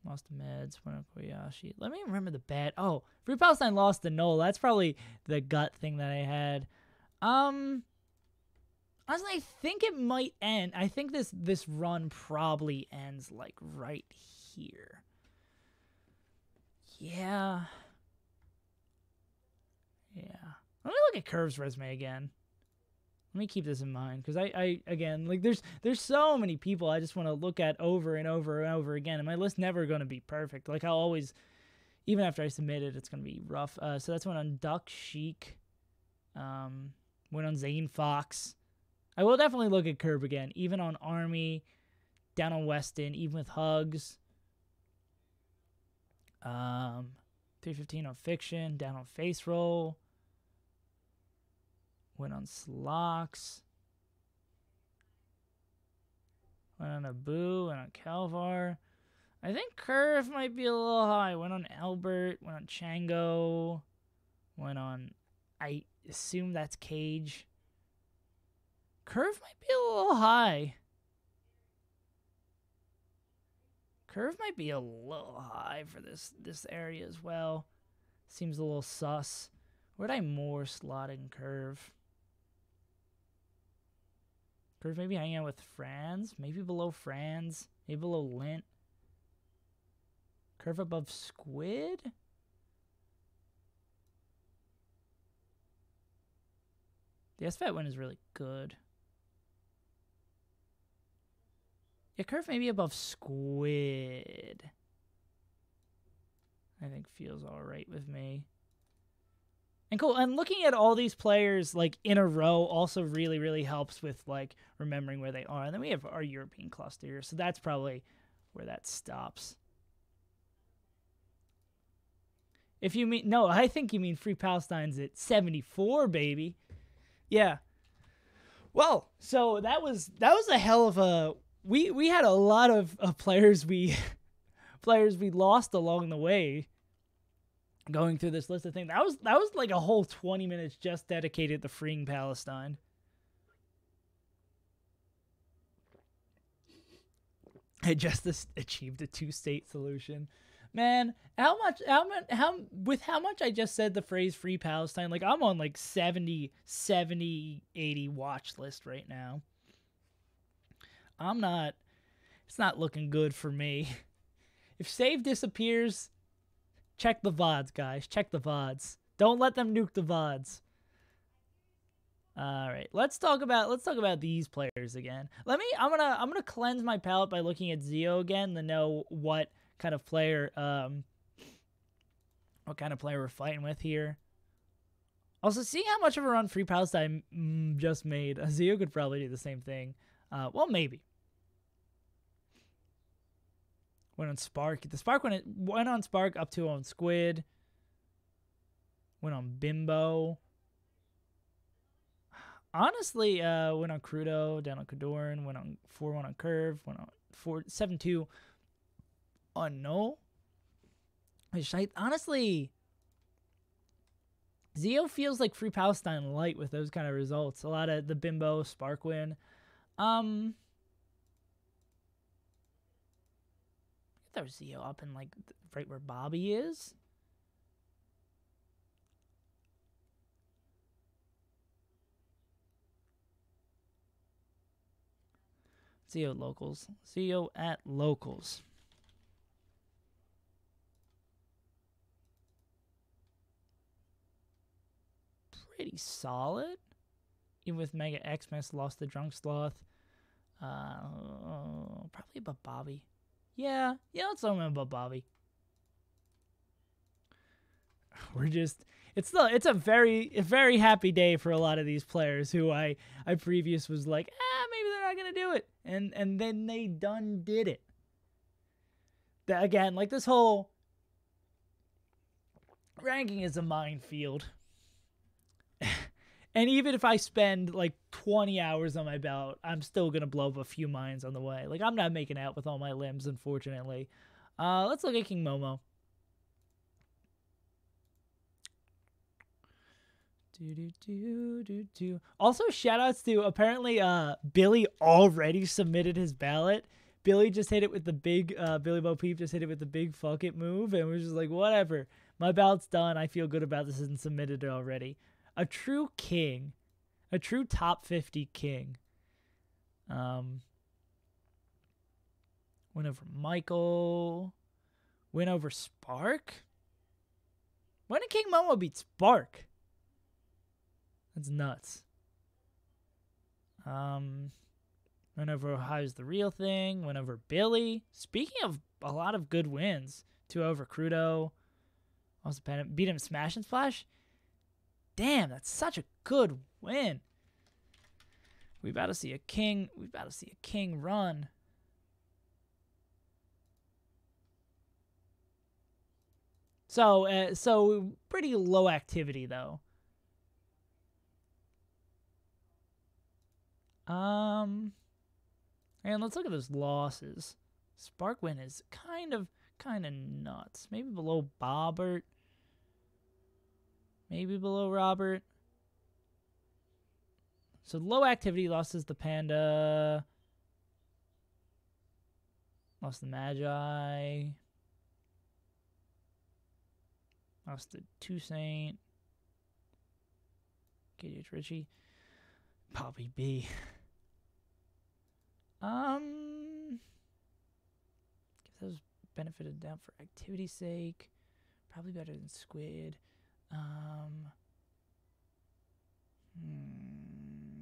Lost to Meds, went on Koyashi. Let me remember the bad. Oh, Free Palestine lost to Null. That's probably the gut thing that I had. Honestly, I think it might end. I think this run probably ends like right here. Yeah. Yeah. Let me look at Curve's resume again. Let me keep this in mind, because I again, like, there's so many people I just want to look at over and over and over again, and my list's never going to be perfect. Like, I'll always, even after I submit it, it's going to be rough. So that's one on Duck Sheik. Went on Zane Fox. I will definitely look at Curve again, even on Army, down on Weston, even with Hugs. 315 on Fiction, down on Face Roll. Went on Slocks. Went on Abu, went on Calvar. I think Curve might be a little high. Went on Albert, went on Chango. Went on, I assume that's Cage. Curve might be a little high. Curve might be a little high for this area as well. Seems a little sus. Where'd I more slot in Curve? Curve maybe hanging out with Franz. Maybe below Franz. Maybe below Lint. Curve above Squid? The SFAT win is really good. Yeah, Curve maybe above Squid. I think feels alright with me. And cool, and looking at all these players like in a row also really, really helps with like remembering where they are. And then we have our European cluster here, so that's probably where that stops. If you mean, no, I think you mean Free Palestine's at 74, baby. Yeah. Well, so that was a hell of a, we had a lot of players we lost along the way. Going through this list of things, that was like a whole 20 minutes just dedicated to freeing Palestine. I just achieved a 2-state solution, man. How much I just said the phrase "free Palestine," like I'm on like 70, 80 watch list right now. It's not looking good for me. If Save disappears, check the VODs, guys. Check the VODs. Don't let them nuke the VODs. All right, let's talk about these players again. I'm gonna cleanse my palate by looking at Zio again to know what kind of player we're fighting with here. Also, seeing how much of a run Free Palestine just made, Zio could probably do the same thing. Well, maybe. Went on Spark. The Spark went on Spark up to on Squid. Went on Bimbo. Honestly, went on Crudo, down on Cadorn, went on 4-1 on Curve, went on 7-2 on No. Honestly, Zio feels like Free Palestine light with those kind of results. A lot of the Bimbo Spark win. Throw Zio up in like right where Bobby is. Zio at locals. Zio at locals. Pretty solid. Even with Mega Xmas, lost the Drunk Sloth. Probably above Bobby. Yeah, let's talk about Bobby. It's a very happy day for a lot of these players who I previous was like, maybe they're not gonna do it, and then they done did it. That again, like this whole ranking is a minefield. And even if I spend like 20 hours on my ballot, I'm still going to blow up a few mines on the way. Like, I'm not making out with all my limbs, unfortunately. Let's look at King Momo. Also, shoutouts to apparently Billy already submitted his ballot. Billy just hit it with the big, Billy Bo Peep just hit it with the big fuck it move. And was just like, whatever. My ballot's done. I feel good about this and submitted it already. A true king. A true top 50 king. Win over Michael. Win over Spark? When did King Momo beat Spark? That's nuts. Went over Ohio's the real thing. Went over Billy. Speaking of a lot of good wins. 2 over Crudo. Also beat him Smash and Splash. Damn, that's such a good win. We about to see a king. We about to see a king run. So pretty low activity though. And let's look at those losses. Spark win is kind of nuts. Maybe below Bobbert. Maybe below Robert. So low activity losses the Panda. Lost the Magi. Lost the Toussaint. KDH Richie. Bobby B. Guess that was benefited down for activity's sake. Probably better than Squid.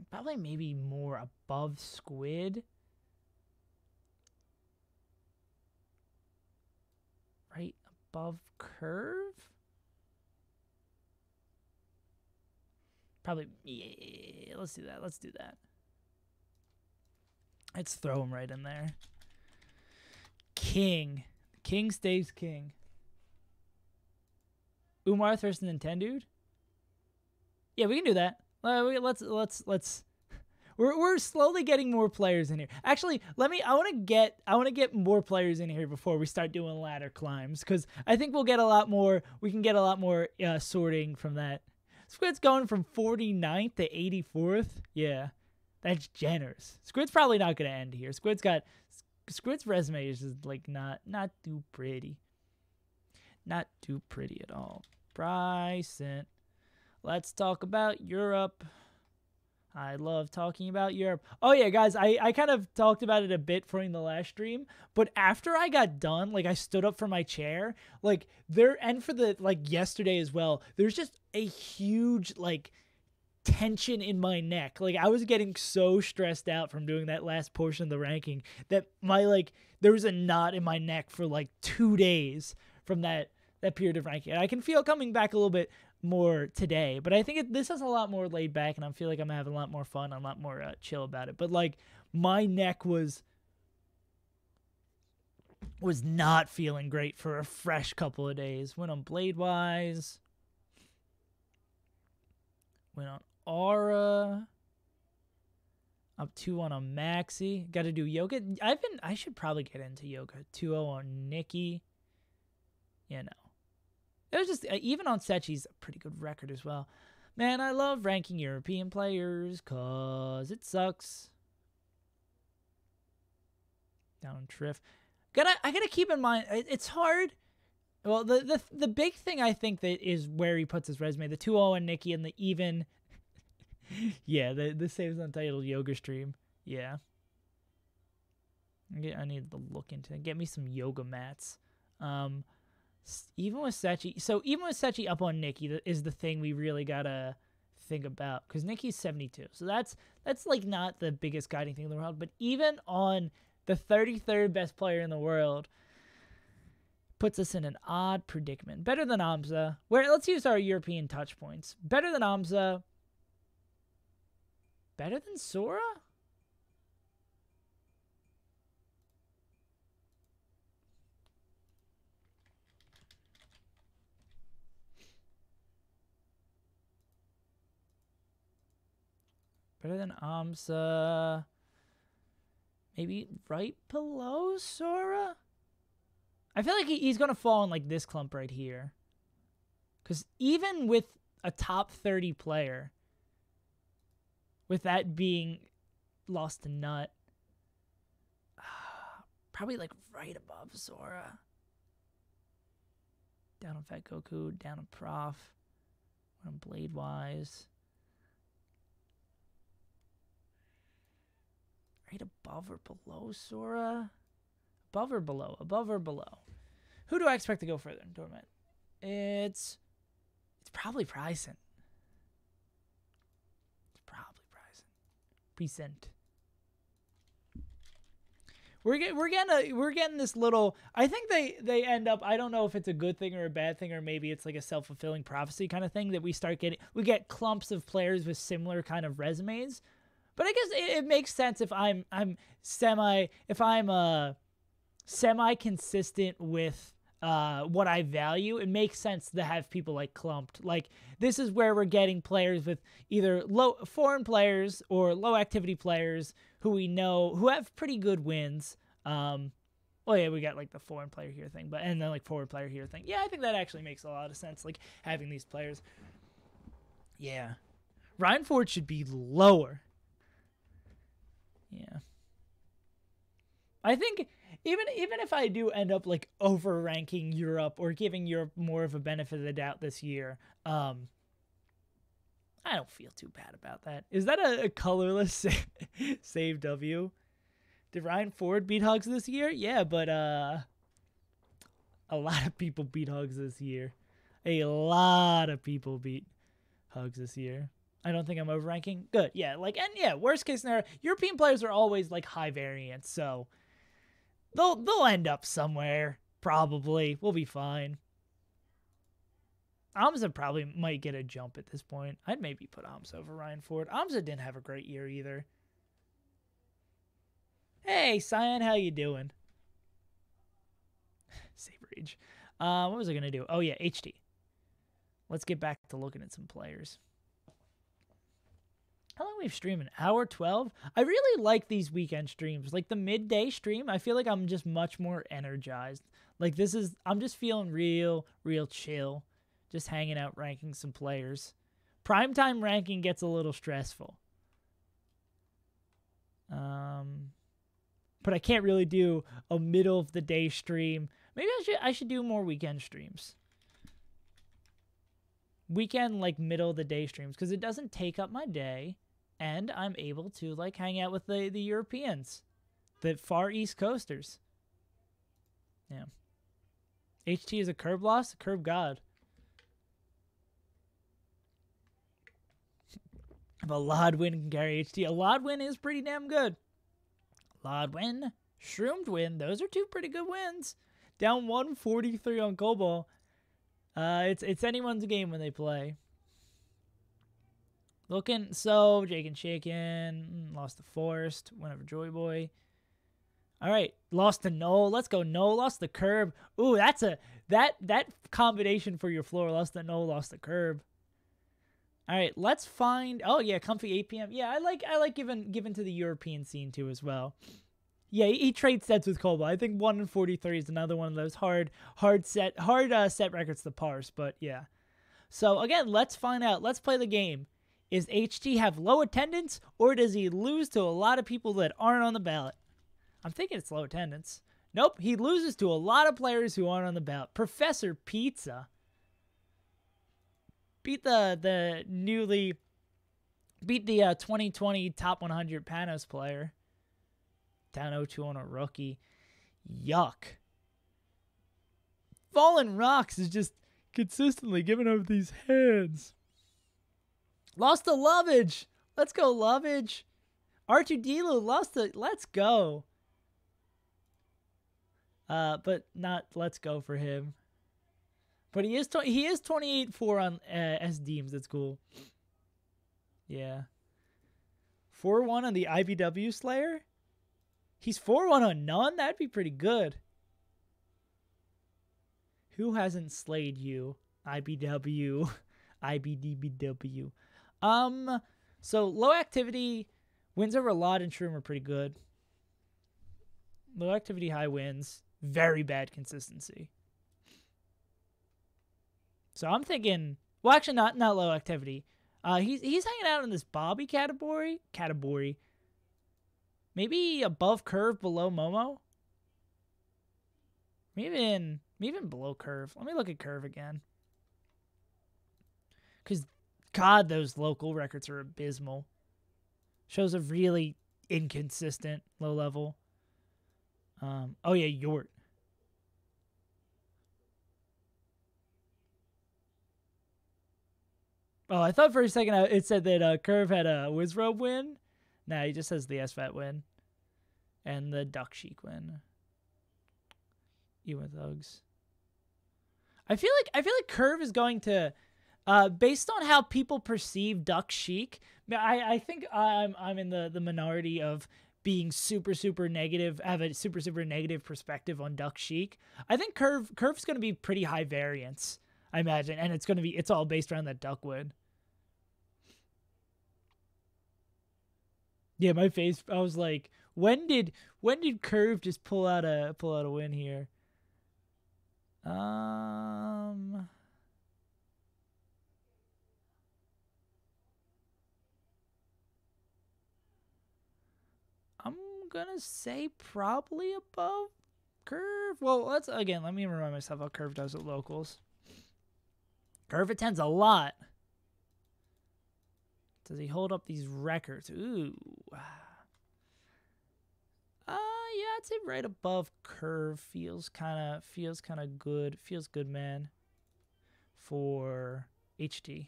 Probably maybe more above Squid. Right above Curve? Probably, yeah, let's do that. Let's do that. Let's throw him right in there. King. King stays king. Umar versus Nintendo? Yeah, we can do that. Let's. We're slowly getting more players in here. Actually, I want to get more players in here before we start doing ladder climbs, because I think we'll get a lot more. We can get a lot more sorting from that. Squid's going from 49th to 84th. Yeah, that's generous. Squid's probably not going to end here. Squid's resume is just like not too pretty. Not too pretty at all. Bryson. Let's talk about Europe. I love talking about Europe. Oh yeah, guys, I kind of talked about it a bit during the last stream, but after I got done, like I stood up from my chair, like and for the yesterday as well, there's just a huge tension in my neck. Like I was getting so stressed out from doing that last portion of the ranking that there was a knot in my neck for 2 days from that period of ranking. And I can feel coming back a little bit more today, but I think this is a lot more laid back, and I feel like I'm having a lot more fun, a lot more chill about it. But my neck was not feeling great for a fresh couple of days. Went on Bladewise, went on Aura, up 2-1 on Maxi. Got to do yoga. I should probably get into yoga. 2-0 on Nikki. Yeah, no. It was just, even on Sechi's a pretty good record as well. Man, I love ranking European players because it sucks. Down on Triff. I gotta keep in mind, it's hard. Well, the big thing I think that is where he puts his resume, the 2-0 on Nikki and the even, yeah, the SaveAsUntitled yoga stream. Yeah. I need to look into it. Get me some yoga mats. Even with Sechi up on Nikki is the thing we really gotta think about, because Nikki's 72, so that's not the biggest guiding thing in the world. But even on the 33rd best player in the world, puts us in an odd predicament. Better than Amza. Let's use our European touch points. Better than Amza. Better than Sora. Better than Amsa. Maybe right below Sora? I feel like he's going to fall in this clump right here. Because even with a top 30 player, with that being lost to Nut, probably right above Sora. Down on Fat Goku, down on Prof, on Bladewise. Right above or below Sora? Above or below? Above or below? Who do I expect to go further in the tournament? It's probably Bryson. It's probably Bryson. Present. We're getting this little. I think they end up. I don't know if it's a good thing or a bad thing, or maybe it's like a self-fulfilling prophecy kind of thing that we get clumps of players with similar kind of resumes. But I guess it makes sense if I'm semi consistent with what I value. It makes sense to have people like clumped. Like, this is where we're getting players with either foreign players or low activity players who we know who have pretty good wins. Well, yeah, we got like the foreign player here thing, and then like forward player here thing. Yeah, I think that actually makes a lot of sense. Like, having these players. Yeah, Ryan Ford should be lower. Yeah, I think even if I do end up like over-ranking Europe or giving Europe more of a benefit of the doubt this year, I don't feel too bad about that. Is that a colorless save W? Did Ryan Ford beat Hugs this year? Yeah, but a lot of people beat Hugs this year. A lot of people beat Hugs this year. I don't think I'm over-ranking. Good, yeah. Worst case scenario, European players are always like high variance, so they'll end up somewhere, probably. We'll be fine. Amza probably might get a jump at this point. I'd maybe put Amza over Ryan Ford. Amza didn't have a great year either. Hey, Cyan, how you doing? Save Rage. What was I going to do? Oh, yeah, HT. Let's get back to looking at some players. How long we've streamed? An hour 12? I really like these weekend streams. Like the midday stream, I feel like I'm just much more energized. Like I'm just feeling real chill. Just hanging out, ranking some players. Primetime ranking gets a little stressful. But I can't really do a middle of the day stream. Maybe I should do more weekend streams. Weekend, like middle of the day streams, because it doesn't take up my day, and I'm able to like hang out with the Europeans, the far East Coasters. Yeah. HT is a curb loss, a curb god. If a Lodwin can carry HT, a Lodwin is pretty damn good. Lodwin, Shroomed win, those are two pretty good wins. Down 143 on Cobalt. It's anyone's game when they play. Looking so Jake and Shaken lost to Forest, win over Joy Boy. All right, lost to Noel. Let's go Noel. Lost the Curb. Ooh, that's that combination for your floor. Lost to Noel. Lost the Curb. All right, let's find. Oh yeah, Comfy 8 p.m. Yeah, I like giving to the European scene too as well. Yeah, he trades sets with Cobalt. I think 1 in 43 is another one of those hard set records to parse. But yeah. So again, let's find out. Let's play the game. Is HT have low attendance, or does he lose to a lot of people that aren't on the ballot? I'm thinking it's low attendance. Nope, he loses to a lot of players who aren't on the ballot. Professor Pizza beat the 2020 top 100 Panos player. Down 0-2 on a rookie. Yuck. Fallen Rocks is just consistently giving up these hands. Lost to Lovage. Let's go, Lovage. R2D lost to... Let's go. But not let's go for him. But he is 28-4 on S-Deems. That's cool. Yeah. 4-1 on the IBW Slayer? He's 4-1 on none? That'd be pretty good. Who hasn't slayed you? IBW. IBDBW. So low activity wins over Lot and Shroom are pretty good. Low activity, high wins. Very bad consistency. So I'm thinking, well, actually not low activity. He's hanging out in this Bobby category. Maybe above Curve, below Momo. Maybe even below Curve. Let me look at Curve again. Because, God, those local records are abysmal. Shows a really inconsistent, low level. Oh yeah, Yort. Oh, I thought for a second it said that Curve had a Wizrobe win. Nah, he just has the SFAT win. And the Duck Sheik win. Even Thugs. I feel like Curve is going to, based on how people perceive Duck Sheik, I think I'm in the minority of being super negative, have a super negative perspective on Duck Sheik. I think Curve's going to be pretty high variance, I imagine, and it's all based around that Duck win. Yeah, my face. I was like, when did Curve just pull out a win here? I'm gonna say probably above Curve. Well, let me remind myself how Curve does at locals. Curve attends a lot. Does he hold up these records? Ooh. Yeah, I'd say right above Curve. Feels kind of good. Feels good, man. For HT.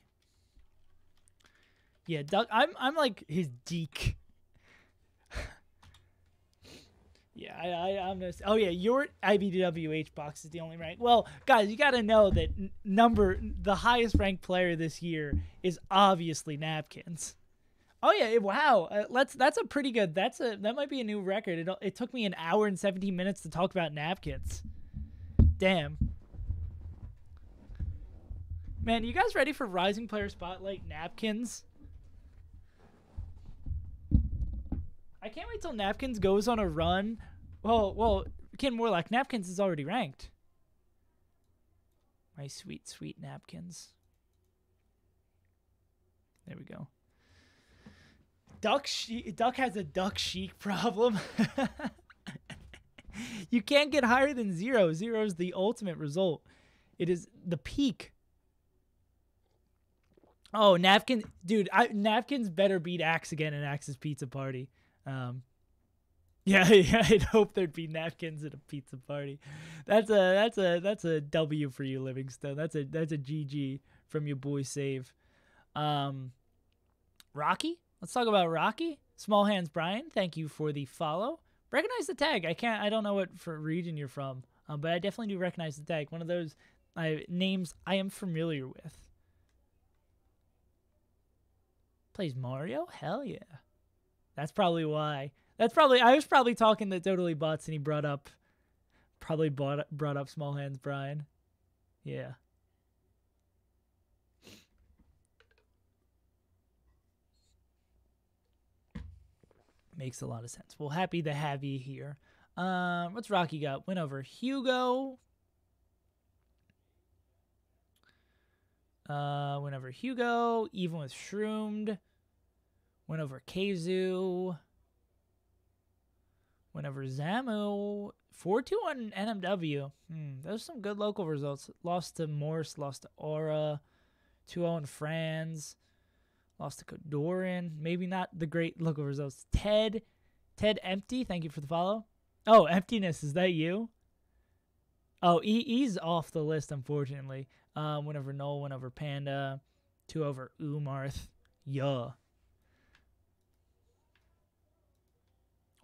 Yeah, Duck. I'm like his Deke. Yeah, I'm gonna say, oh yeah, your IBWH box is the only rank. Well, guys, you gotta know that the highest ranked player this year is obviously Napkins. Oh yeah, wow. That's a pretty good. That might be a new record. It took me an hour and 17 minutes to talk about Napkins. Damn. Man, you guys ready for Rising Player Spotlight Napkins? I can't wait till Napkins goes on a run. Well, Ken Morlock, Napkins is already ranked. My sweet, sweet Napkins. There we go. Duck has a Duck Sheik problem. You can't get higher than 0. 0 is the ultimate result. It is the peak. Oh, Napkins, dude! Napkins better beat Axe again in Axe's Pizza Party. Yeah, I'd hope there'd be Napkins at a pizza party. That's a W for you, Livingstone. That's a GG from your boy Save. Rocky, let's talk about Rocky. Small Hands Brian, thank you for the follow. Recognize the tag. I don't know what for region you're from, but I definitely do recognize the tag. One of those names I am familiar with. Plays Mario? Hell yeah. That's probably why. I was probably talking to Totally Bots and he brought up Small Hands Brian. Yeah. Makes a lot of sense. Well, happy to have you here. What's Rocky got? Win over Hugo. Win over Hugo. Even with Shroomed. Win over Kazu. Win over Zamu. 4-2 on NMW. Those are some good local results. Lost to Morse. Lost to Aura. 2-0 on Franz. Lost to Kodorin. Maybe not the great local results. Ted Empty. Thank you for the follow. Oh, Emptiness. Is that you? Oh, he's off the list, unfortunately. Win over Noel. Win over Panda. 2 over Umarth. Yeah.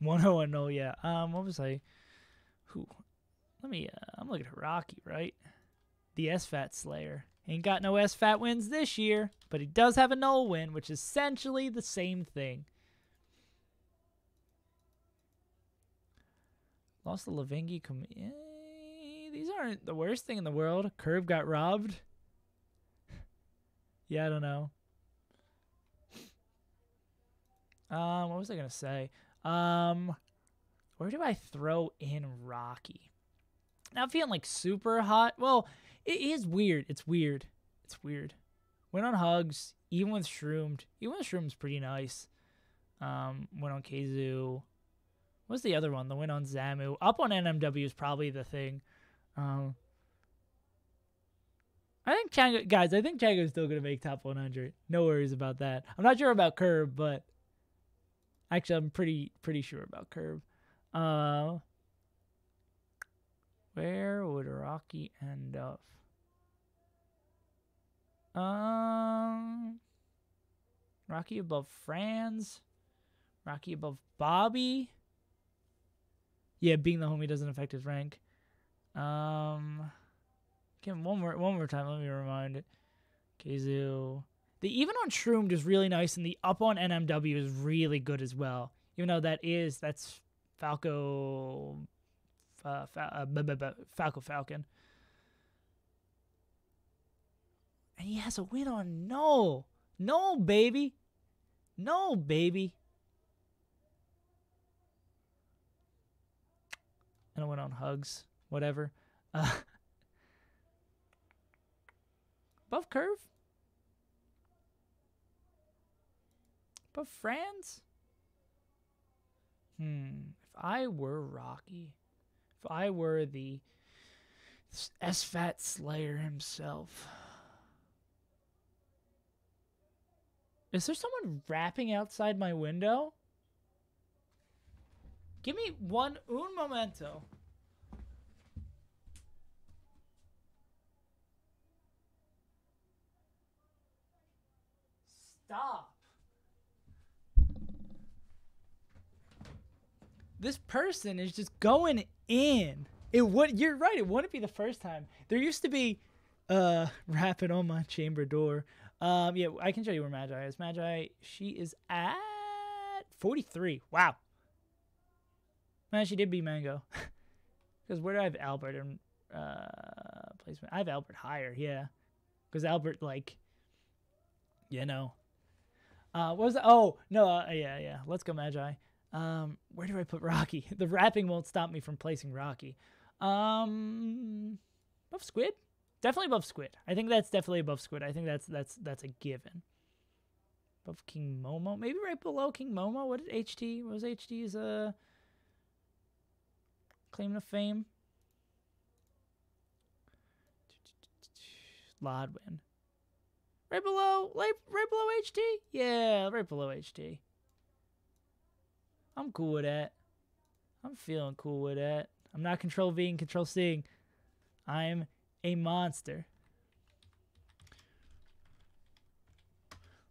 1-0 on Noel, yeah. What was I? Who? I'm looking at Rocky, right? The SFAT Slayer. Ain't got no SFAT wins this year, but he does have a Noel win, which is essentially the same thing. Lost to Lavingi. These aren't the worst thing in the world. Curve got robbed. Yeah, I don't know. What was I going to say? Where do I throw in Rocky? Not feeling like super hot. Well, it is weird. It's weird. Went on Hugs, even with Shroomed. Even with Shroomed's pretty nice. Went on Kazu. What's the other one? The win on Zamu. Up on NMW is probably the thing. I think Chango's still gonna make top 100. No worries about that. I'm not sure about Curb, but Actually, I'm pretty sure about Curve. Where would Rocky end up? Rocky above Franz. Rocky above Bobby. Yeah, being the homie doesn't affect his rank. Give him one more time. Let me remind it. Keizu. The even on Shroomed is really nice, and the up on NMW is really good as well. Even though that's Falco Falcon. And he has a win on No, baby. No, baby. And a win on Hugs. Whatever. Above Curve? Above Franz? If I were Rocky, if I were the SFAT Slayer himself. Is there someone rapping outside my window? Give me un momento. Stop. This person is just going in. You're right, it wouldn't be the first time. There used to be rapping on my chamber door. Yeah, I can show you where Magi is. Magi, she is at 43. Wow. Man, she did beat Mango. Because where do I have Albert in placement? I have Albert higher, yeah. Because Albert, like, you know. What was that? Oh, no, yeah. Let's go, Magi. Where do I put Rocky? The rapping won't stop me from placing Rocky. Above Squid? Definitely above Squid. I think that's definitely above Squid. I think that's a given. Above King Momo? Maybe right below King Momo? What did HT? What was HT's claim to fame? Lodwin. Right below HT? Yeah, right below HT. I'm cool with that. I'm feeling cool with that. I'm not Control V and Control C. I'm a monster.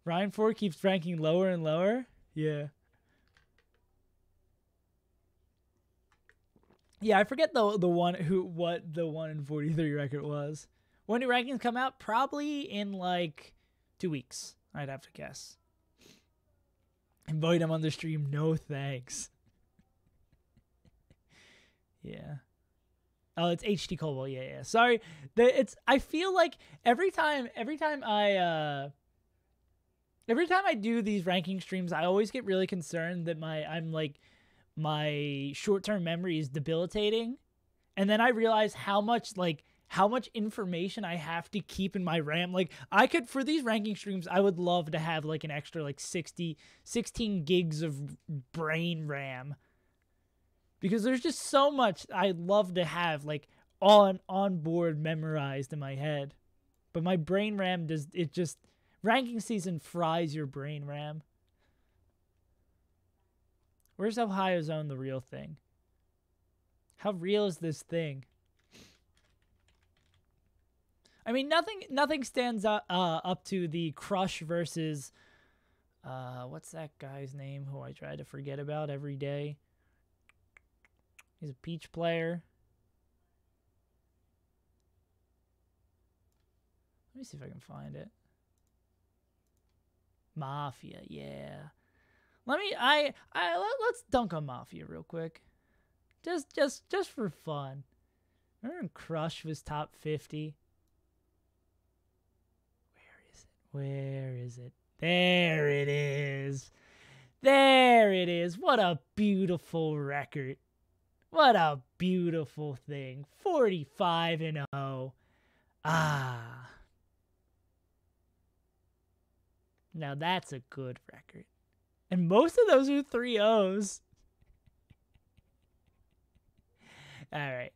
Ryan 4 keeps ranking lower and lower. Yeah. Yeah, I forget the 1 in 43 record was. When do rankings come out? Probably in like 2 weeks, I'd have to guess. Invite him on the stream. No thanks. Yeah. Oh, it's HT Colwell. Yeah. Sorry. I feel like every time I do these ranking streams, I always get really concerned that my short-term memory is debilitating. And then I realize how much information I have to keep in my RAM. Like, I could, for these ranking streams, I would love to have like an extra like 16 gigs of brain RAM. Because there's just so much I'd love to have like on board memorized in my head. But my brain RAM ranking season fries your brain RAM. Where's Ohio Zone the real thing? How real is this thing? I mean, nothing stands up to the Crush versus what's that guy's name who I try to forget about every day? He's a Peach player. Let me see if I can find it. Mafia, yeah. Let's dunk on Mafia real quick. Just for fun. Remember when Crush was top 50? Where is it? There it is. There it is. What a beautiful record. What a beautiful thing. 45-0. Ah. Now that's a good record. And most of those are 3-0s. All right.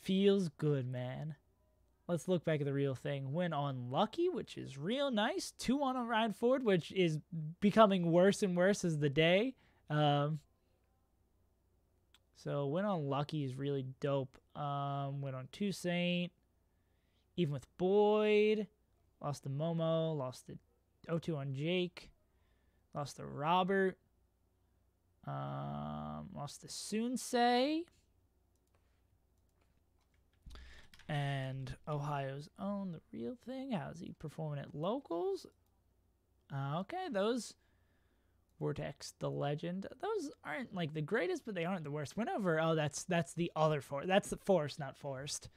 Feels good, man. let's look back at the real thing. Win on Lucky, which is real nice. 2 on Ryan Ford, which is becoming worse and worse as the day. So win on Lucky is really dope. Win on Toussaint. Even with Boyd. Lost to Momo. Lost to 0-2 on Jake. Lost to Robert. Lost to Sunsei. And Ohio's own, the real thing. How's he performing at locals? Okay, those Vortex, the legend. Those aren't like the greatest, but they aren't the worst. Whenever, oh, that's the other Forest. That's the Forest, not Forest.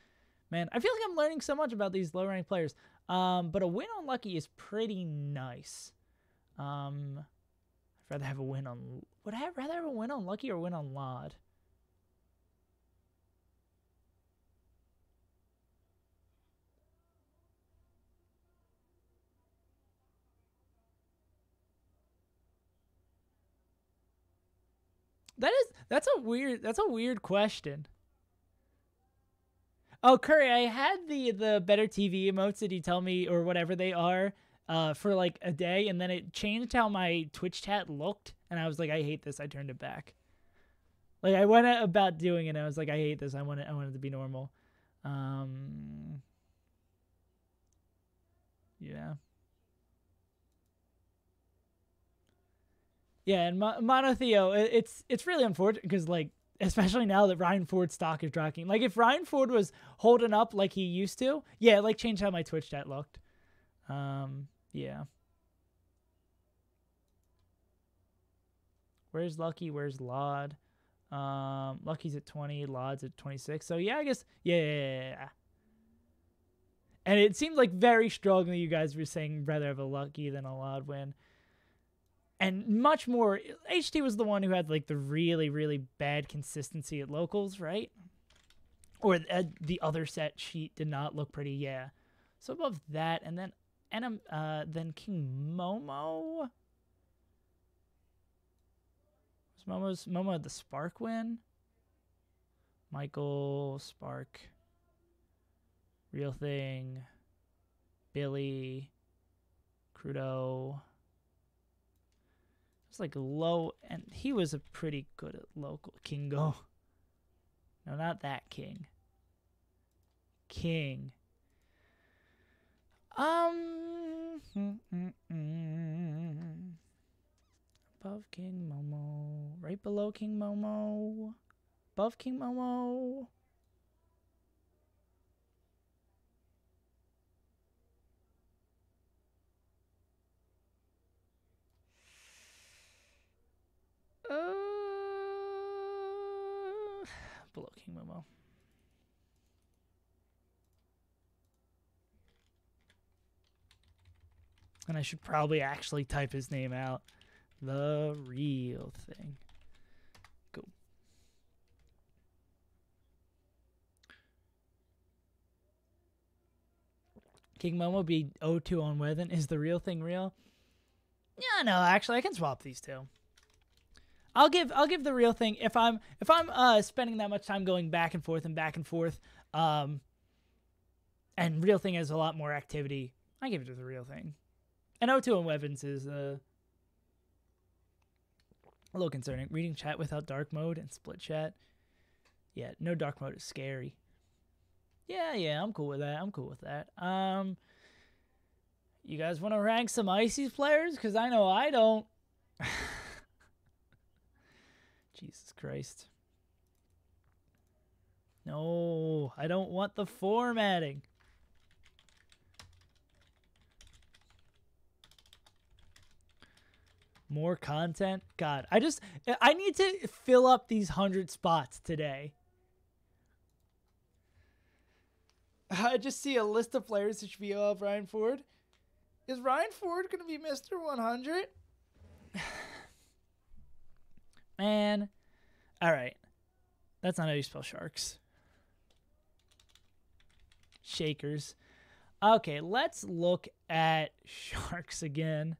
Man, I feel like I'm learning so much about these low-ranked players. But a win on Lucky is pretty nice. I'd rather have a win on. Would I rather have a win on Lucky or a win on Lod? That's a weird question. Oh, Curry, I had the better TV emotes that you tell me or whatever they are for like a day, and then it changed how my Twitch chat looked, and I was like, I hate this. I turned it back. Like I went about doing it, and I was like, I hate this. I want it to be normal. Yeah. Yeah, and Monotheo, it's really unfortunate because, like, especially now that Ryan Ford's stock is dropping. Like, if Ryan Ford was holding up like he used to, yeah, like, changed how my Twitch chat looked. Yeah. Where's Lucky? Where's Lod? Lucky's at 20, Lod's at 26. So, yeah, I guess, yeah. And it seemed like very strongly you guys were saying rather have a Lucky than a Lod win. And much more, HT was the one who had like the really, really bad consistency at locals, right? Or the other set sheet did not look pretty, yeah. So above that, and then King Momo. Was Momo had the Spark win? Michael, Spark, Real Thing, Billy, Crudo. It's like low, and he was a pretty good at local. Kingo. No, not that King. King. Above King Momo. Right below King Momo. Above King Momo. Below King Momo. And I should probably actually type his name out. The real thing. Go. King Momo be 0-2 on Weathen. Is the real thing real? Yeah, no, actually I can swap these two. I'll give the real thing if I'm spending that much time going back and forth, and real thing has a lot more activity. I give it to the real thing. And 0-2 on weapons is a little concerning. Reading chat without dark mode and split chat. Yeah, no dark mode is scary. Yeah, I'm cool with that. You guys want to rank some Ices players? Because I know I don't. Jesus Christ. No, I don't want the formatting. More content? God, I need to fill up these 100 spots today. I just see a list of players that should be of Ryan Ford. Is Ryan Ford going to be Mr. 100? Man. All right. That's not how you spell sharks. Shakers. Okay, let's look at sharks again.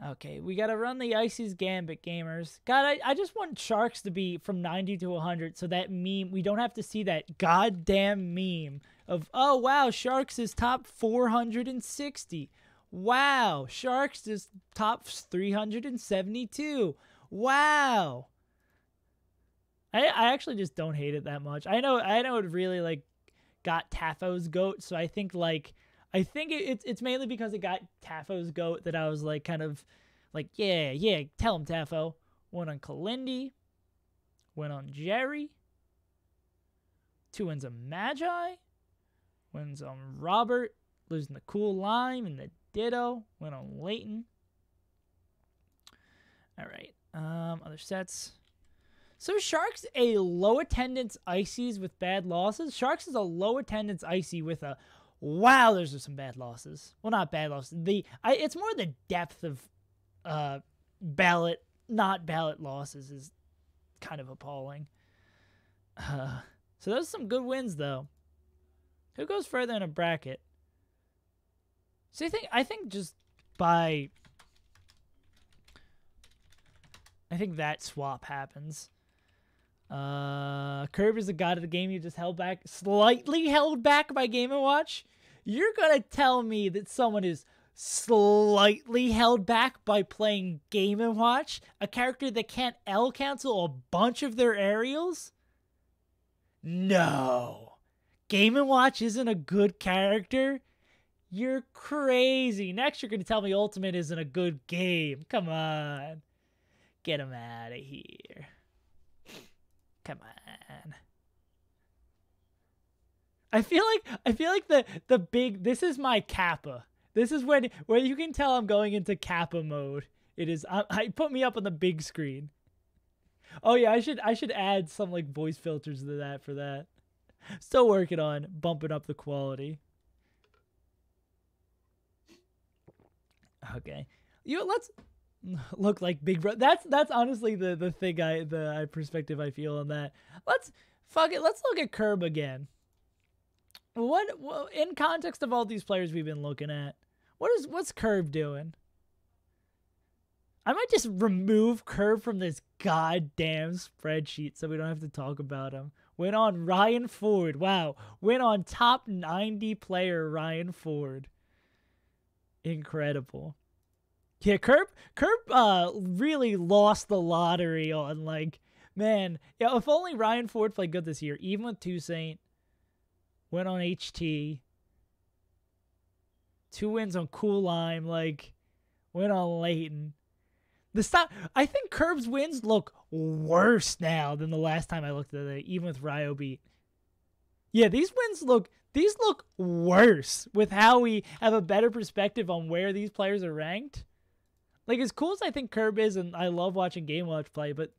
Okay, we got to run the Icy's Gambit, gamers. God, I just want Sharks to be from 90 to 100 so that meme, we don't have to see that goddamn meme of, oh, wow, Sharks is top 460. Wow, Sharks is top 372. Wow. I actually just don't hate it that much. I know it really, like, got Tafo's GOAT, so I think, like, it's mainly because it got Tafo's GOAT that I was like kind of like, yeah, tell him, Tafo. Went on Kalindi. Went on Jerry. 2 wins on Magi. Wins on Robert. Losing the Cool Lime and the Ditto. Went on Leighton. All right. Other sets. So Sharks a low attendance Icies with bad losses. Sharks is a low attendance Icy with a wow, those are some bad losses. Well, not bad losses. It's more the depth of ballot, not ballot losses is kind of appalling. So those are some good wins, though. Who goes further in a bracket? So I think just by... I think that swap happens. Curb is the god of the game. You just slightly held back by Game & Watch. You're going to tell me that someone is slightly held back by playing Game & Watch? A character that can't L-cancel a bunch of their aerials? No. Game & Watch isn't a good character? You're crazy. Next, you're going to tell me Ultimate isn't a good game. Come on. Get him out of here. Come on. I feel like the big, this is my Kappa. This is where you can tell I'm going into Kappa mode. It is I put me up on the big screen. Oh yeah, I should add some like voice filters to that for that. Still working on bumping up the quality. Okay. Let's look like Big Bro. That's honestly the thing the perspective I feel on that. Let's look at Curb again. What in context of all these players we've been looking at, what's Curb doing? I might just remove Curb from this goddamn spreadsheet so we don't have to talk about him. Went on Ryan Ford. Wow. Went on top 90 player Ryan Ford. Incredible. Yeah, Curb really lost the lottery on, like, man, yeah, if only Ryan Ford played good this year, even with Toussaint. Went on HT. 2 wins on Cool Lime, like, went on Leighton. I think Curb's wins look worse now than the last time I looked at it, even with Ryo Beat. Yeah, these look worse with how we have a better perspective on where these players are ranked. Like, as cool as I think Curb is, and I love watching Game Watch play, but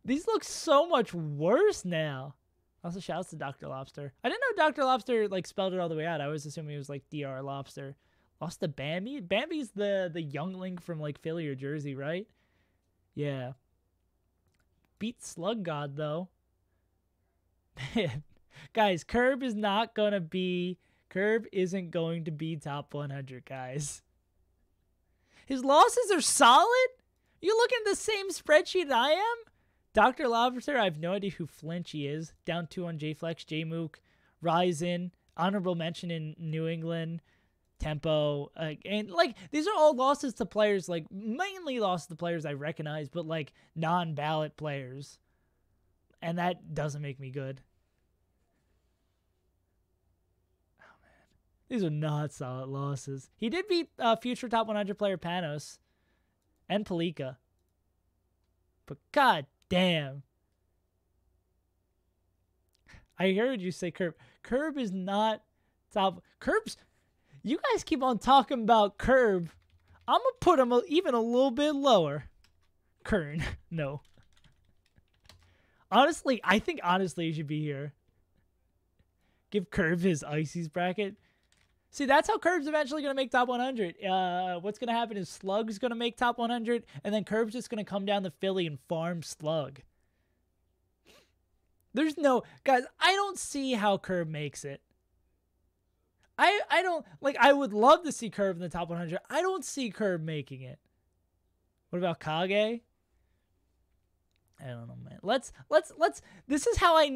these look so much worse now. Also, shouts to Dr. Lobster. I didn't know Dr. Lobster, like, spelled it all the way out. I was assuming it was, like, Dr. Lobster. Lost to Bambi? Bambi's the youngling from, like, Philly or Jersey, right? Yeah. Beat Slug God, though. Man. Guys, Curb isn't going to be top 100, guys. His losses are solid? You look at the same spreadsheet I am? Dr. Lobster, I have no idea who Flinchy is. Down 2 on J-Flex, J-Mook, Ryzen, honorable mention in New England, Tempo. And, like, these are all losses to players, like, mainly losses to players I recognize, but, like, non-ballot players. And that doesn't make me good. Oh, man. These are not solid losses. He did beat future top 100 player Panos and Palika. But god damn. I heard you say Curb. Curb is not top. You guys keep on talking about Curb. I'm going to put him even a little bit lower. Kern. No. Honestly, I think he should be here. Give Curb his Icy's bracket. See, that's how Curb's eventually going to make top 100. What's going to happen is Slug's going to make top 100, and then Curb's just going to come down to Philly and farm Slug. There's no... Guys, I don't see how Curb makes it. I don't... Like, I would love to see Curb in the top 100. I don't see Curb making it. What about Kage? I don't know, man. Let's this is how I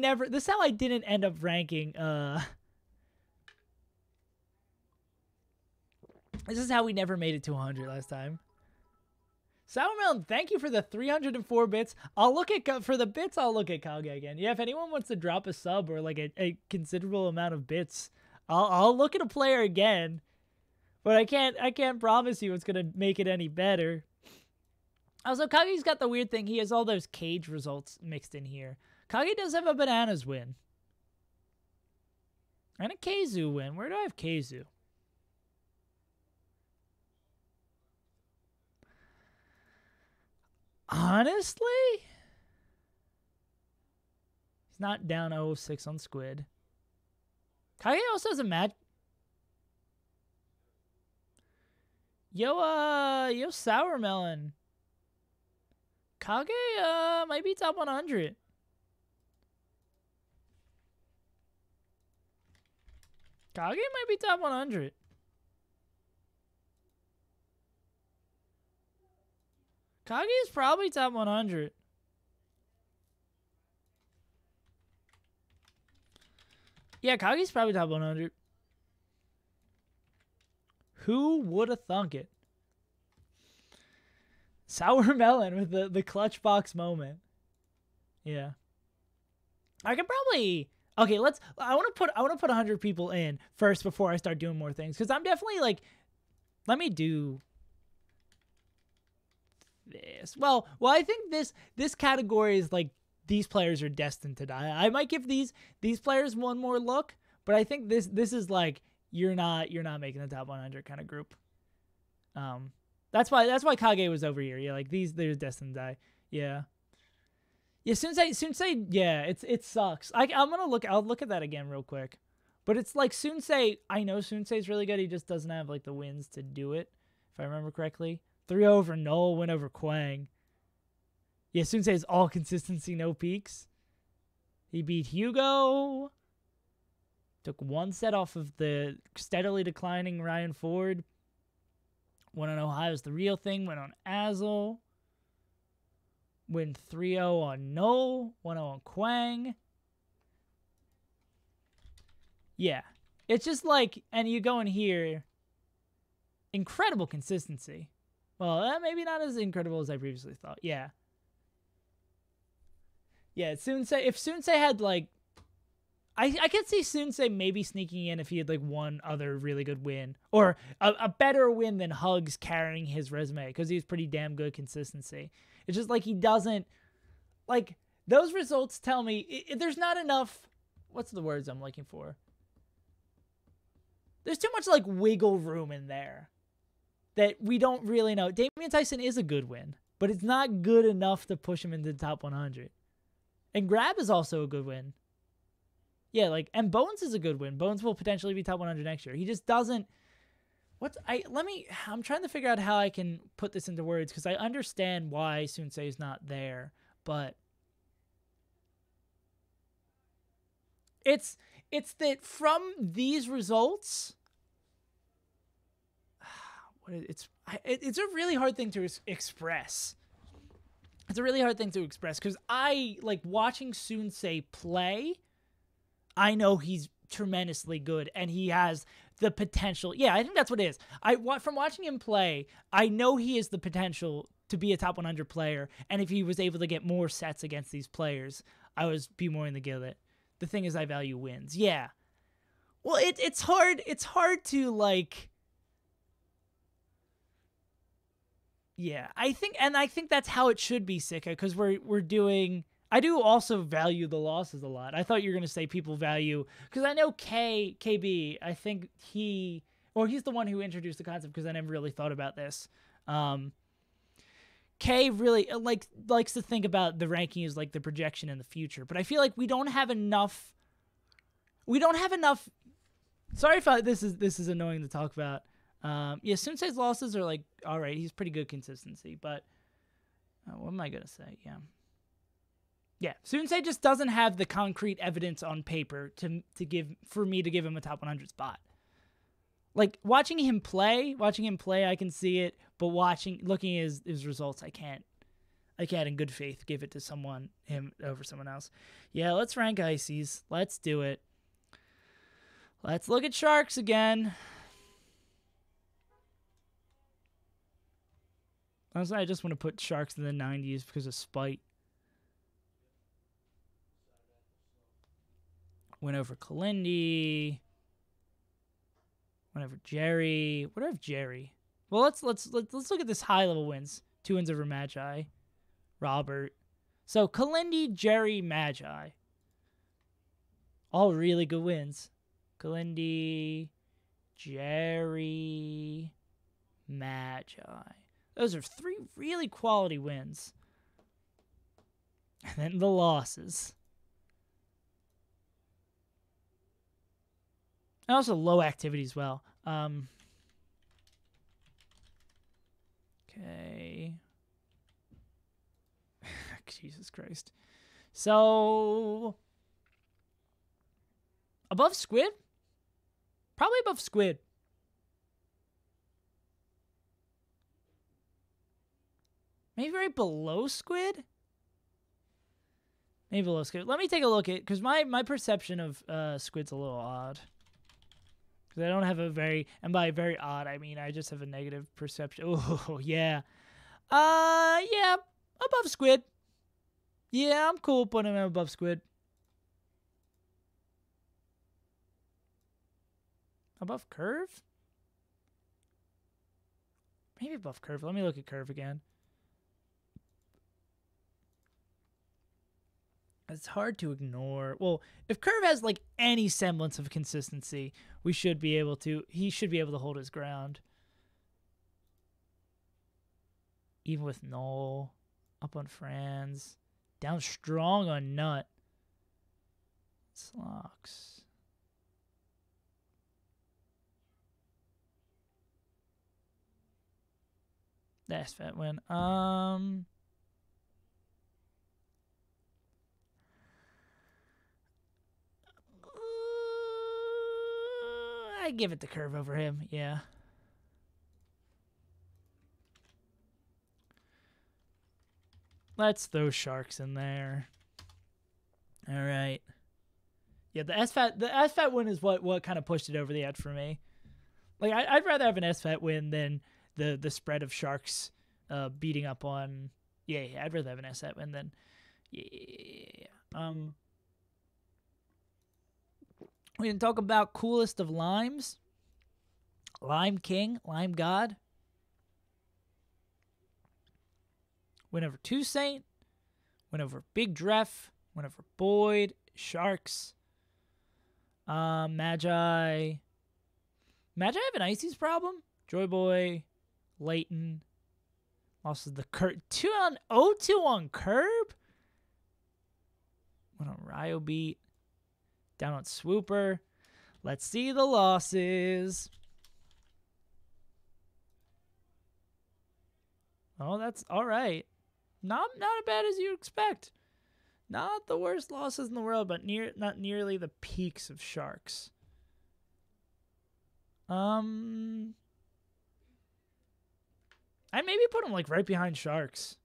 didn't end up ranking this is how we never made it to 100 last time. Sourmelon, thank you for the 304 bits. I'll look at for the bits. I'll look at Kage again. Yeah, if anyone wants to drop a sub or like a considerable amount of bits, I'll look at a player again. But I can't promise you it's gonna make it any better. Also, Kage's got the weird thing. He has all those cage results mixed in here. Kage does have a bananas win. And a Keizu win. Where do I have Keizu? Honestly? He's not down 0-6 on Squid. Kage also has a match. Yo, Sourmelon. Kage, might be top 100. Kage might be top 100. Kage is probably top 100. Yeah, Kage's probably top 100. Who would have thunk it? Sourmelon with the clutch box moment. Yeah. I could probably... Okay, I want to put 100 people in first before I start doing more things, cuz I'm definitely like, let me do this. Well, I think this category is like, these players are destined to die. I might give these players one more look, but I think this is like, you're not making the top 100 kind of group. That's why Kage was over here. Yeah, like they're destined to die. Yeah. Yeah, Sunsei, yeah, it sucks. I'll look at that again real quick. But it's like Sunsei, I know Sunsei's really good, he just doesn't have like the wins to do it, if I remember correctly. 3-0 over Null, win over Quang. Yeah, Sunsei is all consistency, no peaks. He beat Hugo. Took one set off of the steadily declining Ryan Ford. Went on Ohio's The Real Thing. Went on Azel. Win 3-0 on Null. 1-0 on Quang. Yeah. It's just like, and you go in here, incredible consistency. Well, maybe not as incredible as I previously thought. Yeah. Yeah, Sunsei, if Sunsei had like, I could see Sunsei maybe sneaking in if he had like one other really good win, or a better win than Hugs carrying his resume, because he's pretty damn good consistency. It's just like he doesn't, like, those results tell me there's not enough, what's the words I'm looking for? There's too much like wiggle room in there that we don't really know. Damian Tyson is a good win, but it's not good enough to push him into the top 100. And Grab is also a good win. Yeah, like, and Bones is a good win. Bones will potentially be top 100 next year. He just doesn't. I'm trying to figure out how I can put this into words, because I understand why Sunsei is not there, but it's that from these results, it's a really hard thing to express. It's a really hard thing to express, because I like watching Sunsei play. I know he's tremendously good, and he has the potential. Yeah, I think that's what it is. From watching him play, I know he has the potential to be a top 100 player, and if he was able to get more sets against these players, I would be more in the Gillet. The thing is, I value wins. Yeah. Well, it's hard. It's hard to like. Yeah, I think that's how it should be, Sika, because we're doing. I do also value the losses a lot. I thought you were going to say people value, because I know KB, I think he's the one who introduced the concept, because I never really thought about this. K really likes to think about the ranking as like the projection in the future, but I feel like we don't have enough. Sorry if this is annoying to talk about. Yeah, Sunsei's losses are like, all right, he's pretty good consistency, but what am I going to say? Yeah, Sunsei just doesn't have the concrete evidence on paper for me to give him a top 100 spot. Like watching him play, I can see it, but looking at his results, I can't in good faith give it to him over someone else. Yeah, let's rank ices. Let's do it. Let's look at Sharks again. Honestly, I just want to put Sharks in the 90s because of spite. Went over Kalindi. Went over Jerry. What do I have Jerry? Well, let's look at this high level wins. 2 wins over Magi. Robert. So Kalindi, Jerry, Magi. All really good wins. Kalindi, Jerry, Magi. Those are 3 really quality wins. And then the losses. And also low activity as well. Okay. Jesus Christ. So, above Squid? Probably above Squid. Maybe right below Squid? Maybe below Squid. Let me take a look at, because my perception of Squid's a little odd. Because I don't have a very, and by very odd, I mean I just have a negative perception. Oh, yeah. Yeah, above Squid. Yeah, I'm cool putting him above Squid. Above Curve? Maybe above Curve. Let me look at Curve again. It's hard to ignore. Well, if Curve has like any semblance of consistency, he should be able to hold his ground. Even with Null, up on Franz, down strong on Nut. Slocks. That's fat win. I give it the Curve over him, yeah. Let's throw Sharks in there. All right. Yeah, the SFAT win is what kind of pushed it over the edge for me. Like I'd rather have an SFAT win than the spread of Sharks beating up on. Yeah, I'd rather have an SFAT win than. Yeah. We didn't talk about coolest of limes. Lime King, Lime God. Went over Toussaint. Went over Big Dref. Went over Boyd. Sharks. Magi. Magi have an Ices problem. Joy Boy. Leighton. Losses the Curb. 2-2 on Curb. Went on Ryo Beat. Down on Swooper. Let's see the losses. Oh, that's all right. Not as bad as you expect. Not the worst losses in the world, but not nearly the peaks of Sharks. I maybe put him like right behind Sharks.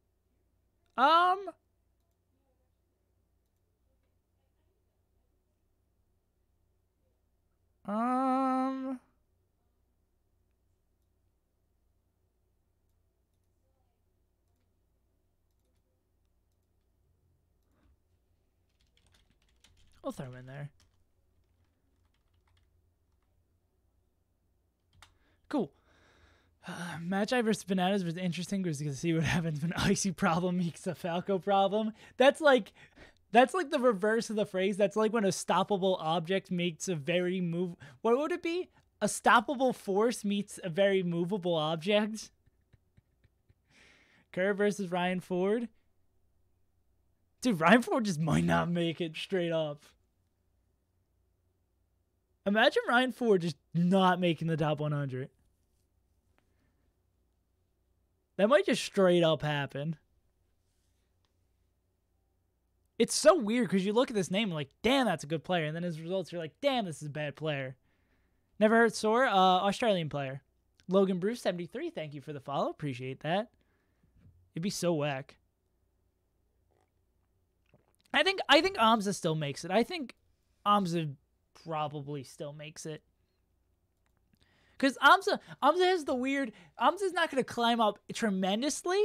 I'll throw him in there. Cool. Magi versus Bananas was interesting because you can see what happens when Icy problem meets a Falco problem. That's like the reverse of the phrase. That's like when a stoppable object meets a very What would it be? A stoppable force meets a very movable object. Kerr versus Ryan Ford. Dude, Ryan Ford just might not make it straight up. Imagine Ryan Ford just not making the top 100. That might just straight up happen. It's so weird because you look at this name and like, damn, that's a good player. And then his results, you're like, damn, this is a bad player. Never heard Sore? Australian player. Logan Bruce 73, thank you for the follow. Appreciate that. It'd be so whack. I think Amza still makes it. I think Amza probably still makes it. Because Amza has the weird... Amza's not going to climb up tremendously.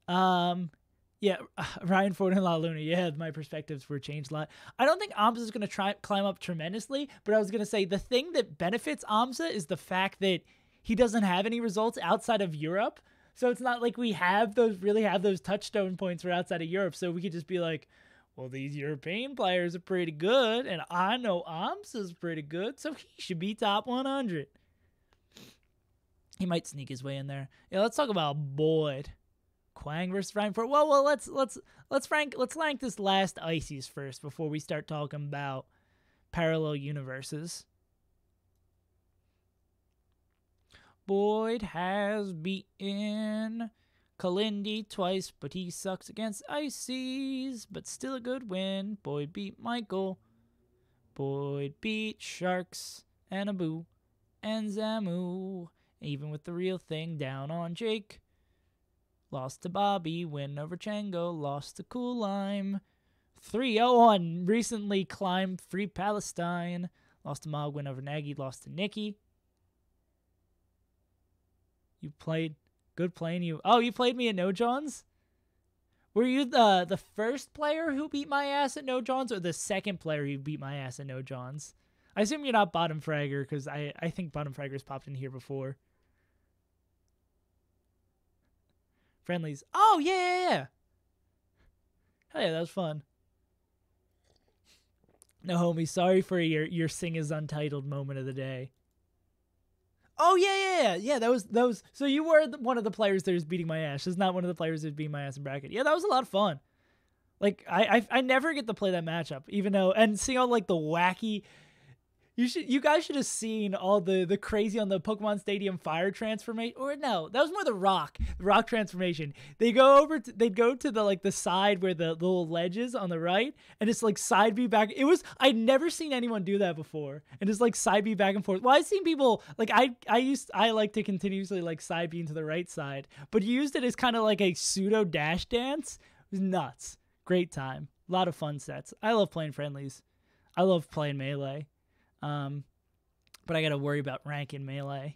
Yeah, Ryan Ford and La Luna. Yeah, my perspectives were changed a lot. I don't think Amza's going to try climb up tremendously, but I was going to say the thing that benefits Amza is the fact that he doesn't have any results outside of Europe. So it's not like we have those touchstone points for outside of Europe. So we could just be like, well, these European players are pretty good, and I know Amza's pretty good, so he should be top 100. He might sneak his way in there. Yeah, let's talk about Boyd. Quang versus Ryan Ford. Well, let's rank this last Ices first before we start talking about parallel universes. Boyd has beaten Kalindi twice, but he sucks against Ices, but still a good win. Boyd beat Michael. Boyd beat Sharks and Abu and Zamu, even with the real thing down on Jake. Lost to Bobby, win over Chango, lost to Cool Lime. 3-0 on recently climbed Free Palestine. Lost to Mog, win over Nagy, lost to Nikki. You played, good playing you. Oh, you played me at No Johns? Were you the first player who beat my ass at No Johns, or the second player who beat my ass at No Johns? I assume you're not Bottom Fragger, because I think Bottom Fragger's popped in here before. Friendlies. Oh, yeah. Hell yeah, that was fun. No, homie, sorry for your SaveAsUntitled moment of the day. Oh, yeah. That was. So you were one of the players that was beating my ass. Just not one of the players that was beating my ass in bracket. Yeah, that was a lot of fun. Like, I never get to play that matchup, even though, and seeing all, like, the wacky... You guys should have seen all the crazy on the Pokemon Stadium fire transformation. Or no, that was more the rock transformation. They'd go to the like the side where the little ledge is on the right, and it's like side B back. I'd never seen anyone do that before, and it's like side B back and forth. Well, I've seen people like I like to continuously like side B into the right side, but you used it as kind of like a pseudo dash dance. It was nuts. Great time. A lot of fun sets. I love playing friendlies. I love playing Melee. But I got to worry about ranking Melee.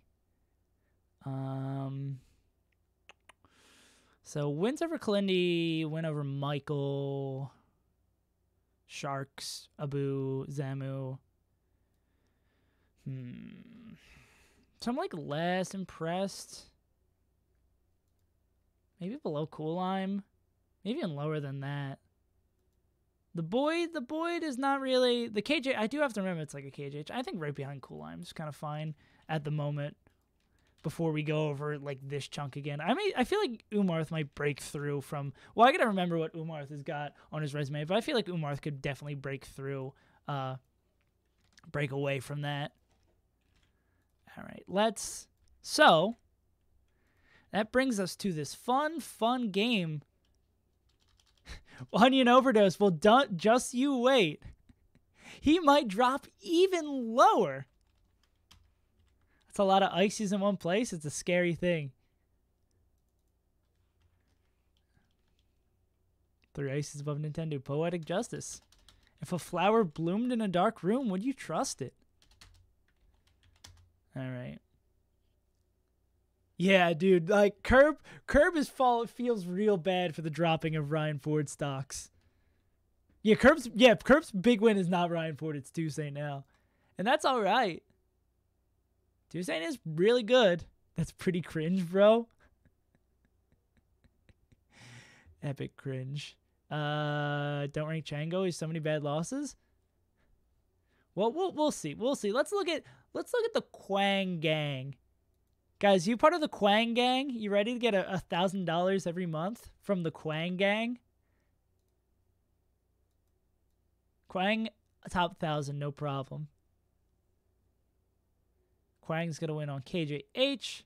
So wins over Kalindi, win over Michael, Sharks, Abu, Zamu. So I'm like less impressed. Maybe below Cool Lime. Maybe even lower than that. The Boyd is not really... The KJ, I do have to remember it's like a KJ. I think right behind Cool Lime is kind of fine at the moment before we go over like this chunk again. I feel like Umarth might break through from... Well, I got to remember what Umarth has got on his resume, but I feel like Umarth could definitely break through, break away from that. All right, So, that brings us to this fun game. Onion Overdose. Well, just you wait. He might drop even lower. That's a lot of ices in one place. It's a scary thing. 3 ices above Nintendo. Poetic justice. If a flower bloomed in a dark room, would you trust it? All right. Yeah, dude, like Curb feels real bad for the dropping of Ryan Ford stocks. Yeah, Curb's big win is not Ryan Ford, it's Toussaint now. And that's all right. Toussaint is really good. That's pretty cringe, bro. Epic cringe. Don't rank Chango. He's so many bad losses. Well, we'll see. We'll see. Let's look at the Quang gang. Guys, you part of the Quang gang? You ready to get $1,000 every month from the Quang gang? Quang, top 1,000, no problem. Quang's going to win on KJH.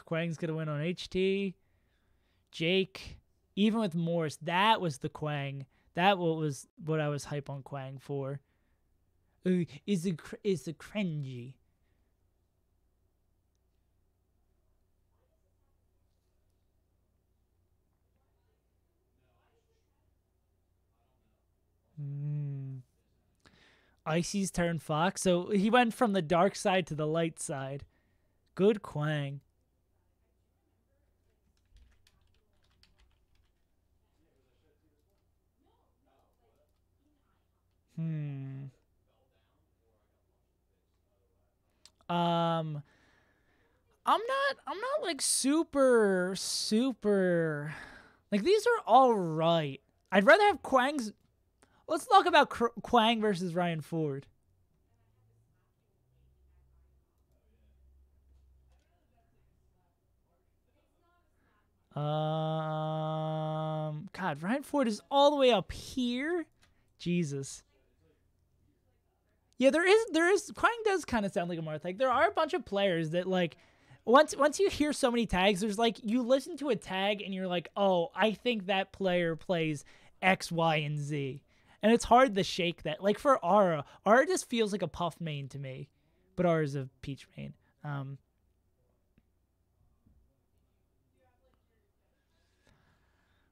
Quang's going to win on HT. Jake, even with Morse, that was the Quang. That was what I was hype on Quang for. Is the cringy. Icy's turn Fox. So he went from the dark side to the light side. Good Quang. I'm not like super like these are all right. I'd rather have Quang's. Let's talk about Quang versus Ryan Ford. God, Ryan Ford is all the way up here. Jesus. Yeah, there is Quang does kind of sound like a Marth. Like there are a bunch of players that like once you hear so many tags, there's like you listen to a tag and you're like, oh, I think that player plays X, Y, and Z. And it's hard to shake that. Like for Aura just feels like a Puff main to me. But Aura's a Peach main.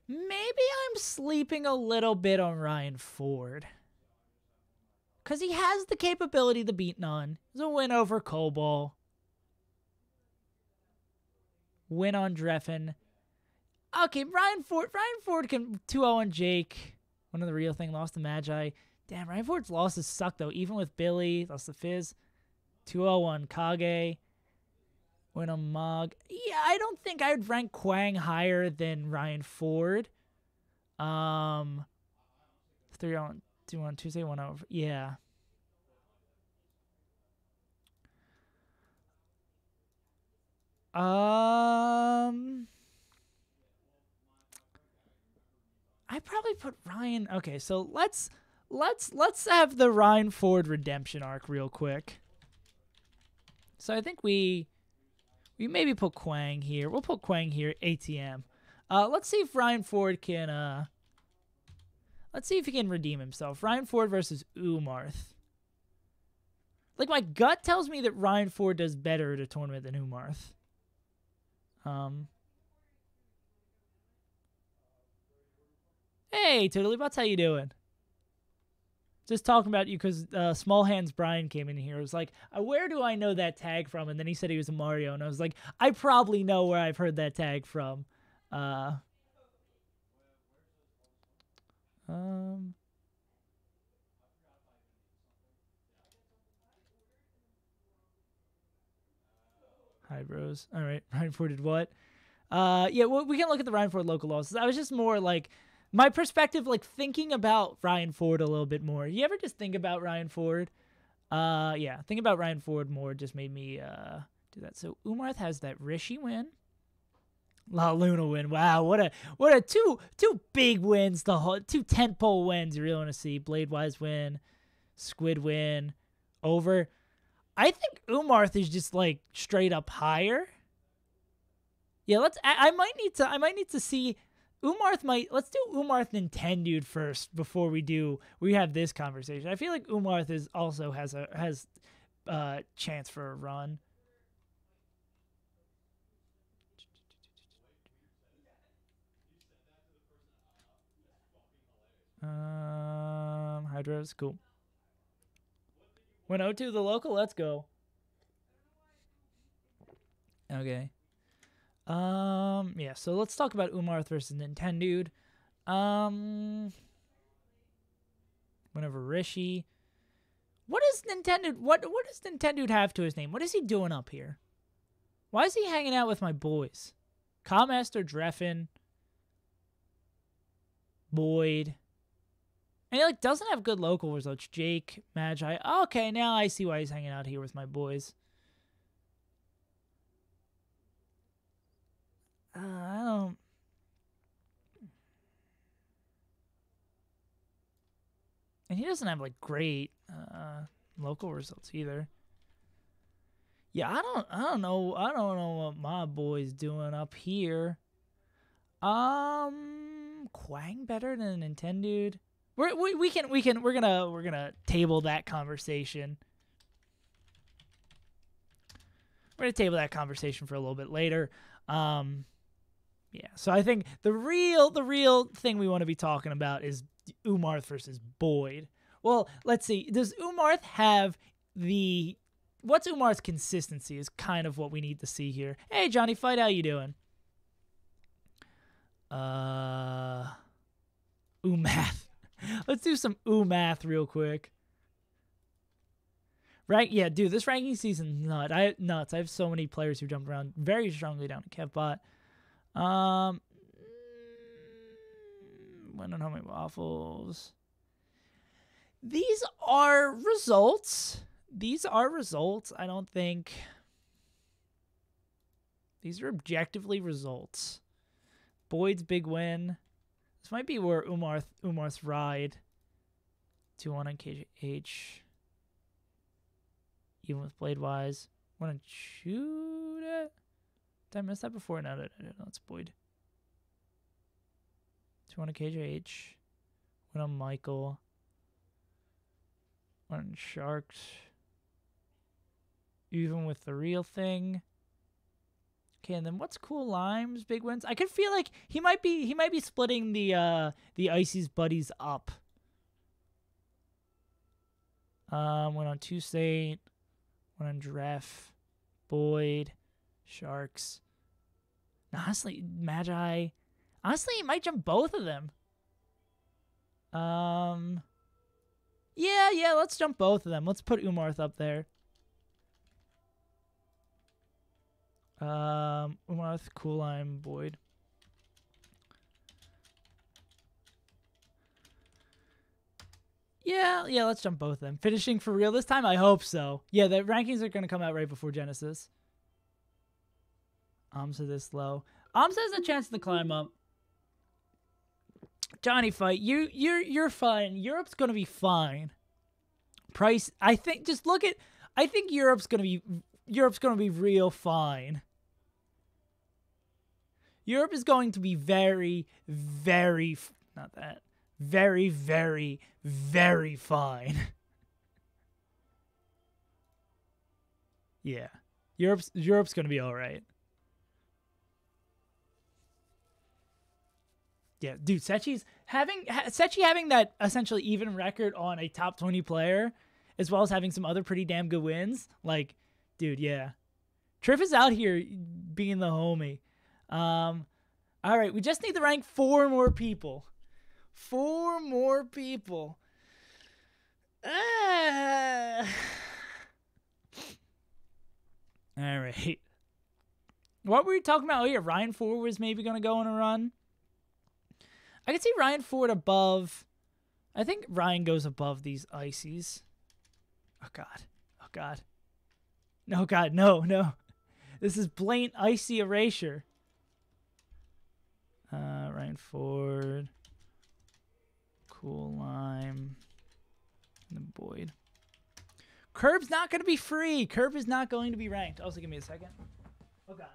Maybe I'm sleeping a little bit on Ryan Ford. Because he has the capability to beat none. It's a win over Cobalt. Win on Dreffen. Okay, Ryan Ford can 2-0 on Jake. One of the real thing. Lost to Magi. Damn, Ryan Ford's losses suck, though. Even with Billy. Lost to Fizz. 2-0 on Kage. Win on Mog. Yeah, I don't think I would rank Quang higher than Ryan Ford. 3-0 on Tuesday, 1-0. Yeah. I probably put Ryan. Okay, so let's have the Ryan Ford redemption arc real quick. So I think we maybe put Quang here. We'll put Quang here. ATM. Let's see if Ryan Ford can. Let's see if he can redeem himself. Ryan Ford versus Umarth. Like my gut tells me that Ryan Ford does better at a tournament than Umarth. Hey, Totally Butts, how you doing? Just talking about you because Small Hands Brian came in here. It was like, where do I know that tag from? And then he said he was a Mario, and I was like, I probably know where I've heard that tag from. Hydros, all right. Ryan Ford did what? Yeah, well, we can look at the Ryan Ford local losses. I was just more like my perspective, like thinking about Ryan Ford a little bit more. You ever just think about Ryan Ford? Yeah, thinking about Ryan Ford more just made me do that. So Umarth has that Rishi win. La Luna win. Wow, what a two big wins, two tentpole wins you really want to see. Bladewise win, Squid win, over. I think Umarth is just like straight up higher. Yeah, I might need to see Umarth let's do Umarth Nintendude first before we have this conversation. I feel like Umarth also has chance for a run. Hydros, cool. Went 0-2 the local, let's go. Okay. Yeah, so let's talk about Umarth versus Nintendude. Whenever Rishi. What does Nintendude have to his name? What is he doing up here? Why is he hanging out with my boys? Kamaster, Dreffen, Boyd. And he like doesn't have good local results. Jake, Magi. Okay, now I see why he's hanging out here with my boys. I don't. And he doesn't have like great local results either. Yeah, I don't know what my boy's doing up here. Quang better than Nintendude. We're gonna table that conversation. We're gonna table that conversation for a little bit later. Yeah. So I think the real thing we want to be talking about is Umarth versus Boyd. Well, let's see. Does Umarth have the what's Umarth's consistency is kind of what we need to see here. Hey, Johnny Fight, how you doing? Umath. Let's do some Umath real quick. Right? Yeah, dude, this ranking season nuts. I have so many players who jumped around very strongly down to KevBot. Went on Homemade Waffles. These are results. I don't think these are objectively results. Boyd's big win. This might be where Umarth's ride. 2-1 on KH. Even with Blade Wise. Want to shoot it? Did I miss that before? No, no, it's Boyd. 2-1 on KH. Went on Michael. Went on Sharks. Even with the real thing. Okay, and then what's Cool Lime's big wins? I could feel like he might be splitting the Icy's buddies up. Went on Two State, went on Dref, Boyd, Sharks. Honestly, Magi. Honestly, he might jump both of them. Yeah, let's jump both of them. Let's put Umarth up there. Umarth, Cool Lime, Boyd. Yeah, let's jump both of them. Finishing for real this time? I hope so. Yeah, the rankings are going to come out right before Genesis. Amsa this low. Amsa has a chance to climb up. Johnny Fight, you're fine. Europe's going to be fine. Price, I think just look at I think Europe's going to be real fine. Europe is going to be very, very, not that, very, very, very fine. Yeah. Europe's going to be all right. Yeah, dude, Sechi's having that essentially even record on a top 20 player, as well as having some other pretty damn good wins. Like, dude, yeah. Triff is out here being the homie. All right, we just need to rank 4 more people. 4 more people. All right. What were we talking about? Oh, yeah, Ryan Ford was maybe going to go on a run. I could see Ryan Ford above. I think Ryan goes above these Icies. Oh, God. Oh, God. No, God, no. This is blatant Icy erasure. Ryan Ford. Cool Lime. And then Boyd. Curb's not going to be free. Curb is not going to be ranked. Also, give me a second. Oh, God.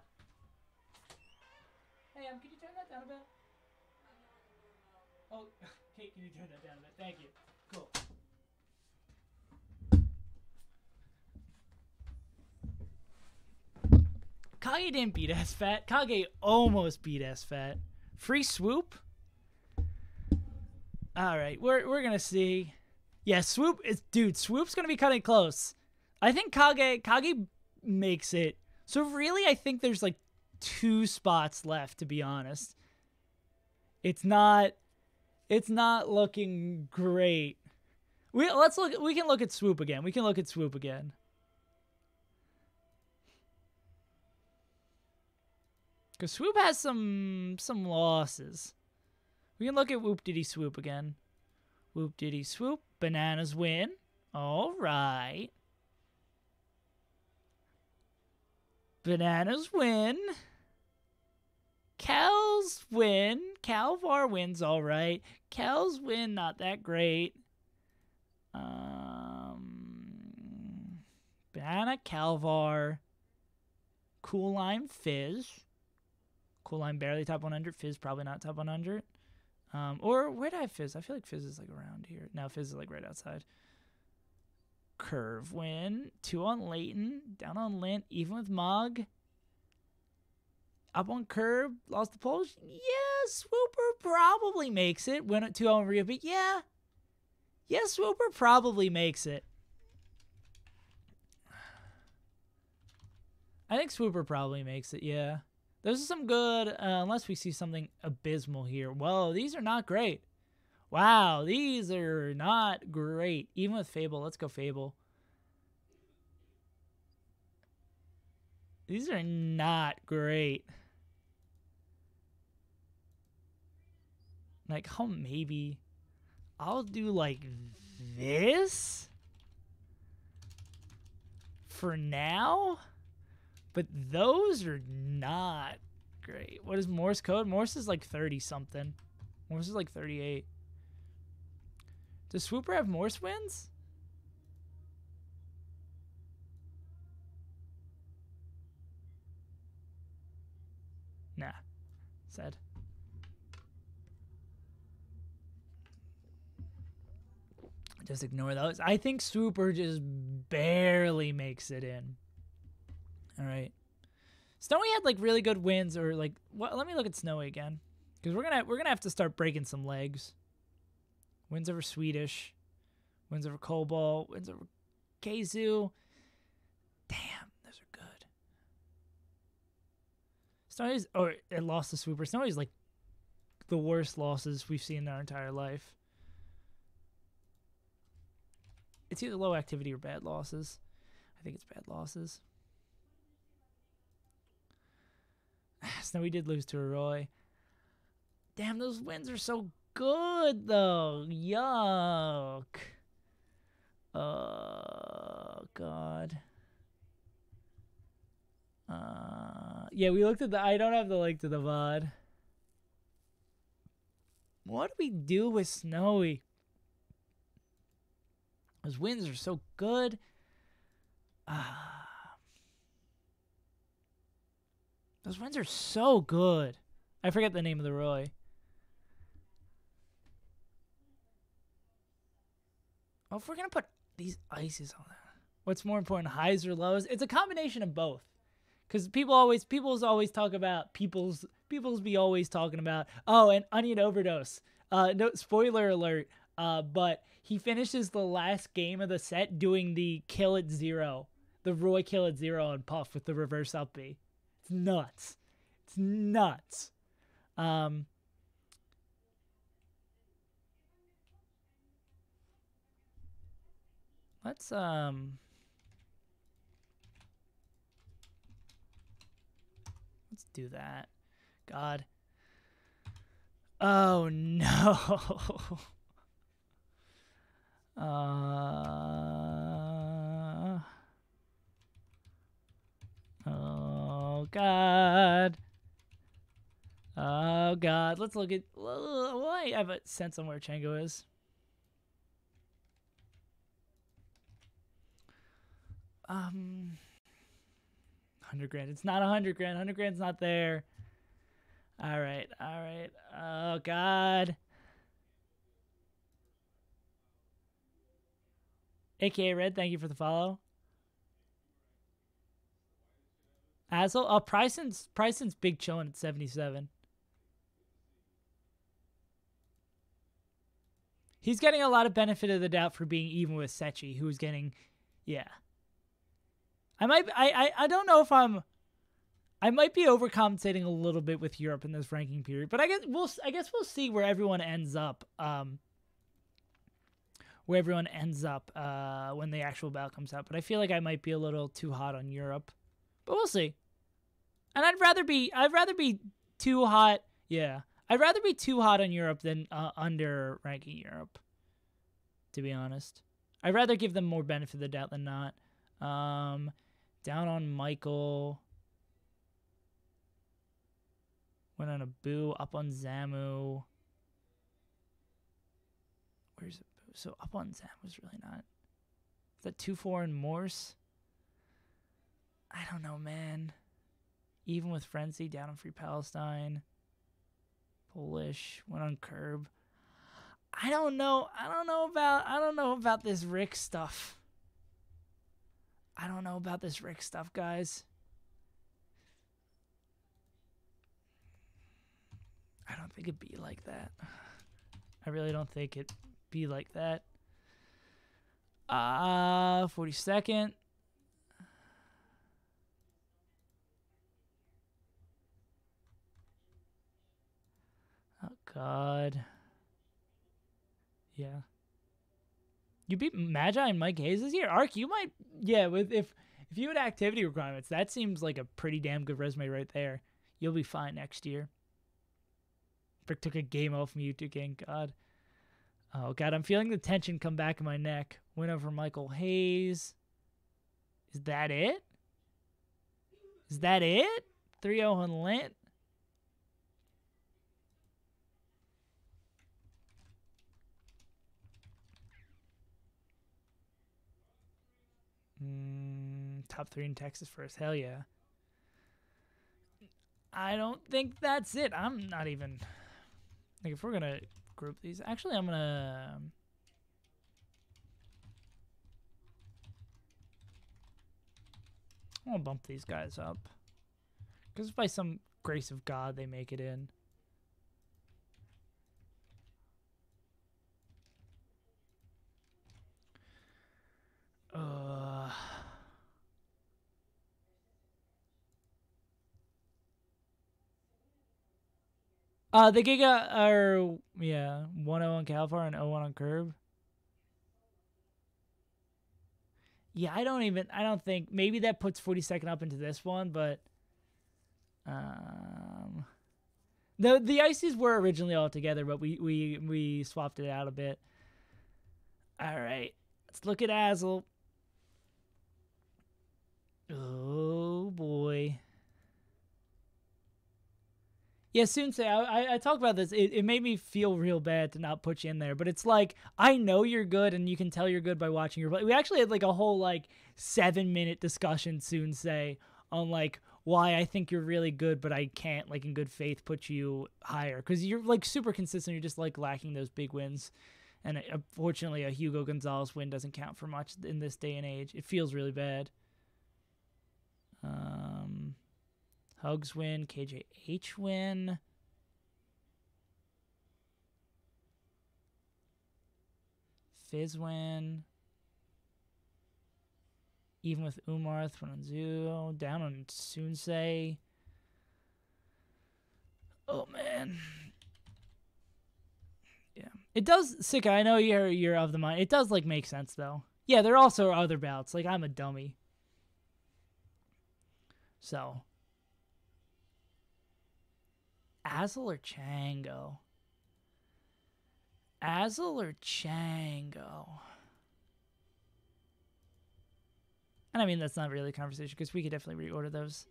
Hey, can you turn that down a bit? Oh, Kate, can you turn that down a bit? Thank you. Cool. Kage didn't beat S-Fat. Kage almost beat S-Fat. Free swoop? All right, we're going to see. Yeah, swoop is, dude, swoop's going to be cutting close. I think Kage makes it. So really, I think there's like 2 spots left, to be honest. It's not looking great. We can look at swoop again. Because swoop has some losses. We can look at Whoop Diddy Swoop again. Whoop Diddy Swoop. Bananas win. All right. Bananas win. Cal's win. Calvar wins all right. Cal's win, not that great. Banana, Calvar. Cool Lime, Fizz. Cool Lime barely top 100. Fizz probably not top 100. Or where did I have Fizz? I feel like Fizz is like around here. No, Fizz is like right outside. Curve win. 2 on Leighton. Down on Lint. Even with Mog. Up on Curb. Lost the pole. Yeah, Swooper probably makes it. Win at 2 on Rio. But yeah. Yeah, Swooper probably makes it. I think Swooper probably makes it, yeah. Those are some good, unless we see something abysmal here. Whoa, these are not great. Wow, these are not great. Even with Fable, let's go Fable. These are not great. Like, oh, maybe I'll do like this for now. But those are not great. What is Morse code? Morse is like 30-something. Morse is like 38. Does Swooper have Morse wins? Nah. Sad. Just ignore those. I think Swooper just barely makes it in. All right. Snowy had like really good wins, or like what? Let me look at Snowy again, because we're gonna have to start breaking some legs. Wins over Swedish, wins over Cobalt, wins over Keizu. Damn, those are good. Snowy's, or it lost to Swooper. Snowy's like the worst losses we've seen in our entire life. It's either low activity or bad losses. I think it's bad losses. Snowy did lose to Aroy. Damn, those wins are so good, though. Yuck. Oh, God. Yeah, we looked at the... I don't have the link to the VOD. What do we do with Snowy? Those wins are so good. Those wins are so good. I forget the name of the Roy. Well, if we're going to put these ices on that, what's more important, highs or lows? It's a combination of both. Because people's always talk about, people's be always talking about, oh, an Onion Overdose. No, spoiler alert, but he finishes the last game of the set doing the kill at 0. The Roy kill at 0 on Puff with the reverse up B. It's nuts. It's nuts. Let's do that. God. Oh no. Oh God. Oh God. Let's look at. Well, I have a sense on where Chango is. $100 grand. It's not 100 grand. 100 grand's not there. All right. All right. Oh God. AKA Red, thank you for the follow. Asshole. Oh, Pryson's big chillin' at 77. He's getting a lot of benefit of the doubt for being even with Sechi, who's getting, yeah. I don't know if I might be overcompensating a little bit with Europe in this ranking period, but I guess we'll see where everyone ends up. When the actual ballot comes out. But I feel like I might be a little too hot on Europe, but we'll see. And I'd rather be too hot. Yeah, I'd rather be too hot on Europe than under ranking Europe. To be honest, I'd rather give them more benefit of the doubt than not. Down on Michael. Went on a Boo. Up on Zamu. Where's it? So up on Zamu's really not. Is that 2-4 in Morse? I don't know, man. Even with Frenzy, down on Free Palestine. Polish. Went on curb. I don't know about this Rick stuff. I don't know about this Rick stuff, guys. I don't think it'd be like that. I really don't think it'd be like that. 42nd. Oh God. Yeah. You beat Magi and Mike Hayes this year? Ark, you might, yeah, with if you had activity requirements, that seems like a pretty damn good resume right there. You'll be fine next year. Frick took a game off from you two, King. God. Oh, God, I'm feeling the tension come back in my neck. Win over Michael Hayes. Is that it? Is that it? 3-0 on Lint? Top 3 in Texas first. Hell yeah. I don't think that's it. I'm not even... Like, if we're going to group these... Actually, I'm going to... I'm going to bump these guys up. Because by some grace of God, they make it in. The Giga are, yeah, 1-0 on Calfar and 0-1 on Curb. Yeah, I don't think, maybe that puts 42nd up into this one, but the Ices were originally all together, but we swapped it out a bit. All right, let's look at Azel. Oh boy. Yeah, Sunsei, I talked about this. It made me feel real bad to not put you in there. But it's like, I know you're good, and you can tell you're good by watching your play. We actually had like a whole like 7-minute discussion, Sunsei, on like why I think you're really good, but I can't like in good faith put you higher. Because you're like super consistent. You're just like lacking those big wins. And unfortunately, a Hugo Gonzalez win doesn't count for much in this day and age. It feels really bad. Hugs win, KJH win. Fizz win. Even with Umar, Thronzu, down on Sunsei. Oh man. Yeah. It does, Sika, I know you're of the mind. It does like make sense though. Yeah, there also are other bouts. Like I'm a dummy. So Azel or Chango? Azel or Chango? And I mean, that's not really a conversation because we could definitely reorder those.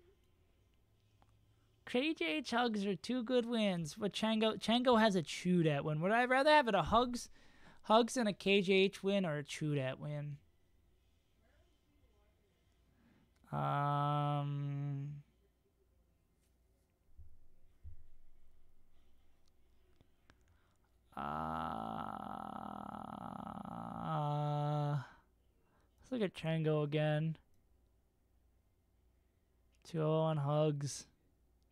KJH Hugs are 2 good wins, but Chango has a Chudat win. Would I rather have it a Hugs and a KJH win or a Chudat win? Let's look at Chango again. 2-0 on Hugs.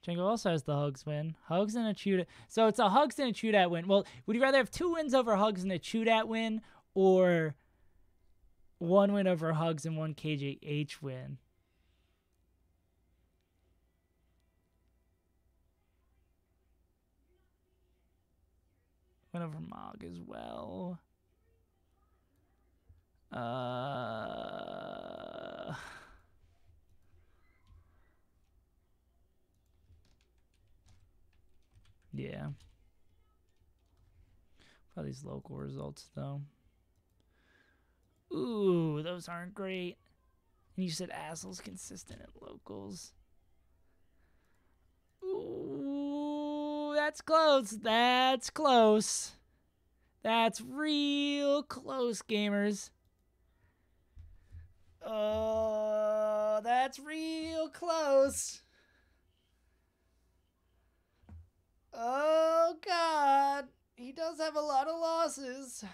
Chango also has the Hugs win. Hugs and a Chudat. So it's a Hugs and a Chudat win. Well, would you rather have 2 wins over Hugs and a Chudat win, or 1 win over Hugs and 1 KJH win? Win over Mog as well. Yeah. Probably these local results, though. Ooh, those aren't great. And you said Azel's consistent at locals. Ooh, that's close. That's close. That's real close, gamers. Oh, that's real close. Oh, God. He does have a lot of losses.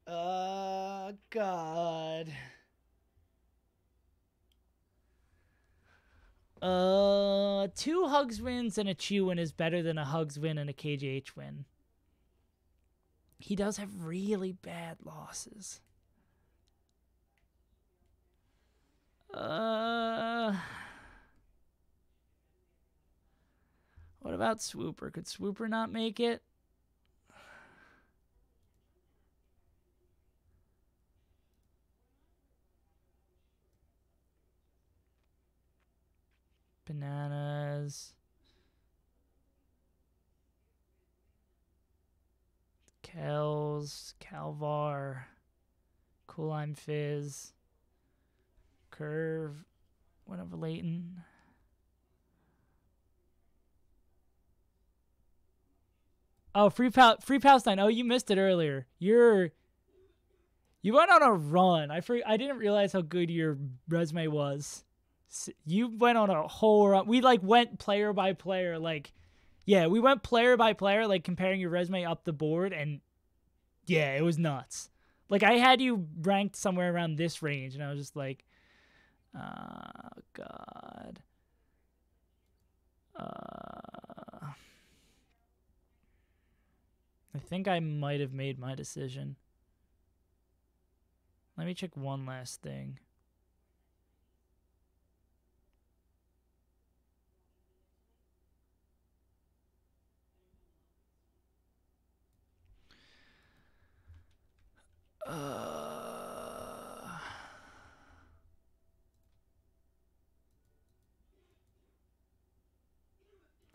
Oh, God. 2 Hugs wins and a Chew win is better than a Hugs win and a KJH win. He does have really bad losses. What about Swooper? Could Swooper not make it? Bananas. Kells. Calvar. Cool Lime Fizz. Curve. Went over Leighton. Oh, Free Palestine. Oh, you missed it earlier. You went on a run. I didn't realize how good your resume was. You went on a whole run. We like went player by player. Like, yeah, we went player by player, like comparing your resume up the board, and yeah, it was nuts. Like, I had you ranked somewhere around this range, and I was just like, oh, God. I think I might have made my decision. Let me check one last thing.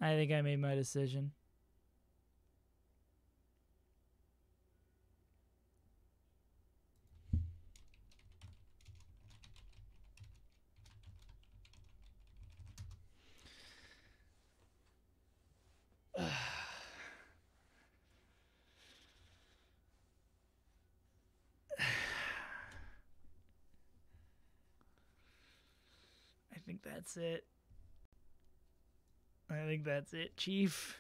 I think I made my decision. I think that's it. I think that's it, Chief.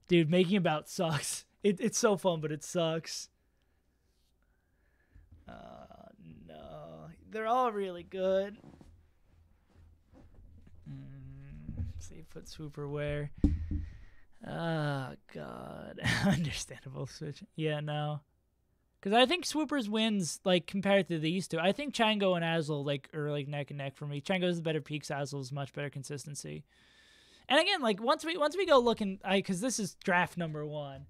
Dude, making about sucks. It's so fun, but it sucks. No. They're all really good. Save Foot Swooper where? Oh, God. Understandable switch. Yeah, no. Because I think Swoopers wins, like, compared to these two. I think Chango and Azel, like, are, like, neck and neck for me. Chango's better peaks, Azel's much better consistency. And again, like, once we go looking, because this is draft number 1,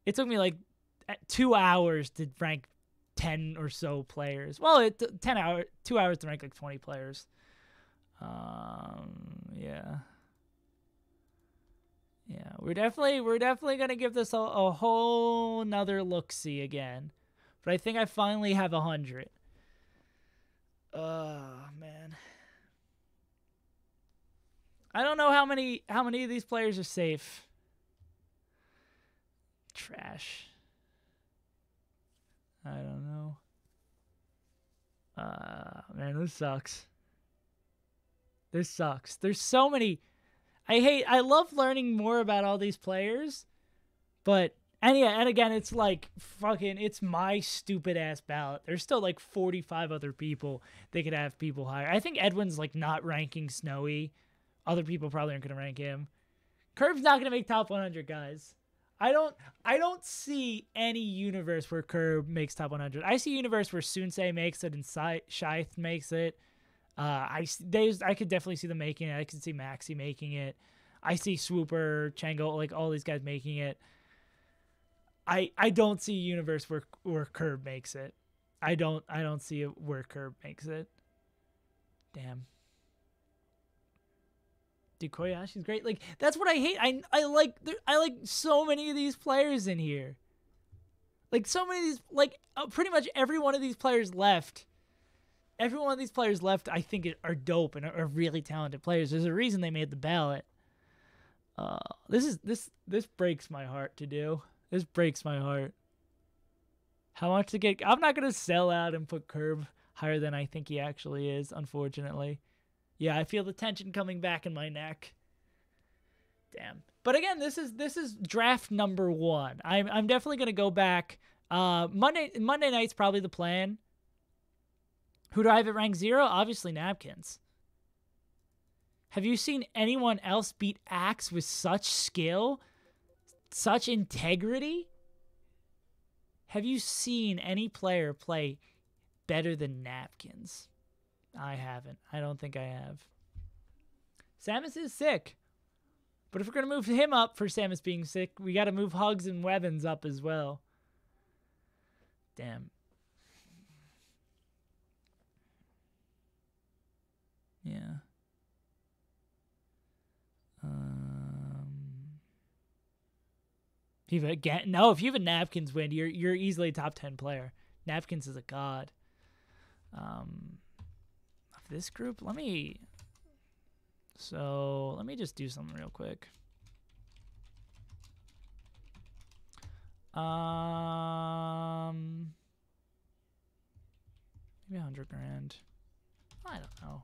it took me, like, 2 hours to rank 10 or so players. Well, 2 hours to rank, like, 20 players. Yeah. Yeah, we're definitely gonna give this a whole nother look-see again. But I think I finally have 100. Oh, man. I don't know how many of these players are safe. Trash. I don't know. Man, this sucks. This sucks. There's so many. I love learning more about all these players, but and again, it's like fucking, it's my stupid ass ballot. There's still like 45 other people they could have people higher. I think Edwin's like not ranking Snowy. Other people probably aren't gonna rank him. Curve's not gonna make top 100, guys. I don't see any universe where Curve makes top 100. I see a universe where Sunsei makes it and Shith makes it. I could definitely see them making it. I could see Maxi making it. I see Swooper, Chango, like all these guys making it. I don't see a universe where Curb makes it. I don't see it where Curb makes it. Damn. Dude, Koyashi's great. Like, that's what I hate. I like so many of these players in here. Like, so many of these, like, pretty much every one of these players left. Every one of these players left, I think, are dope and are really talented players. There's a reason they made the ballot. This breaks my heart to do. This breaks my heart. How much to get? I'm not gonna sell out and put Curb higher than I think he actually is, unfortunately. Yeah, I feel the tension coming back in my neck. Damn. But again, this is draft number 1. I'm definitely gonna go back. Monday night's probably the plan. Who do I have at rank 0? Obviously Napkins. Have you seen anyone else beat Axe with such skill, such integrity? Have you seen any player play better than Napkins? I haven't. I don't think I have. Samus is sick. But if we're going to move him up for Samus being sick, we got to move Hugs and Weapons up as well. Damn. Yeah. No, if you have a Napkins win, you're easily a top 10 player. Napkins is a god. Of this group, let me just do something real quick. Maybe 100 grand. I don't know.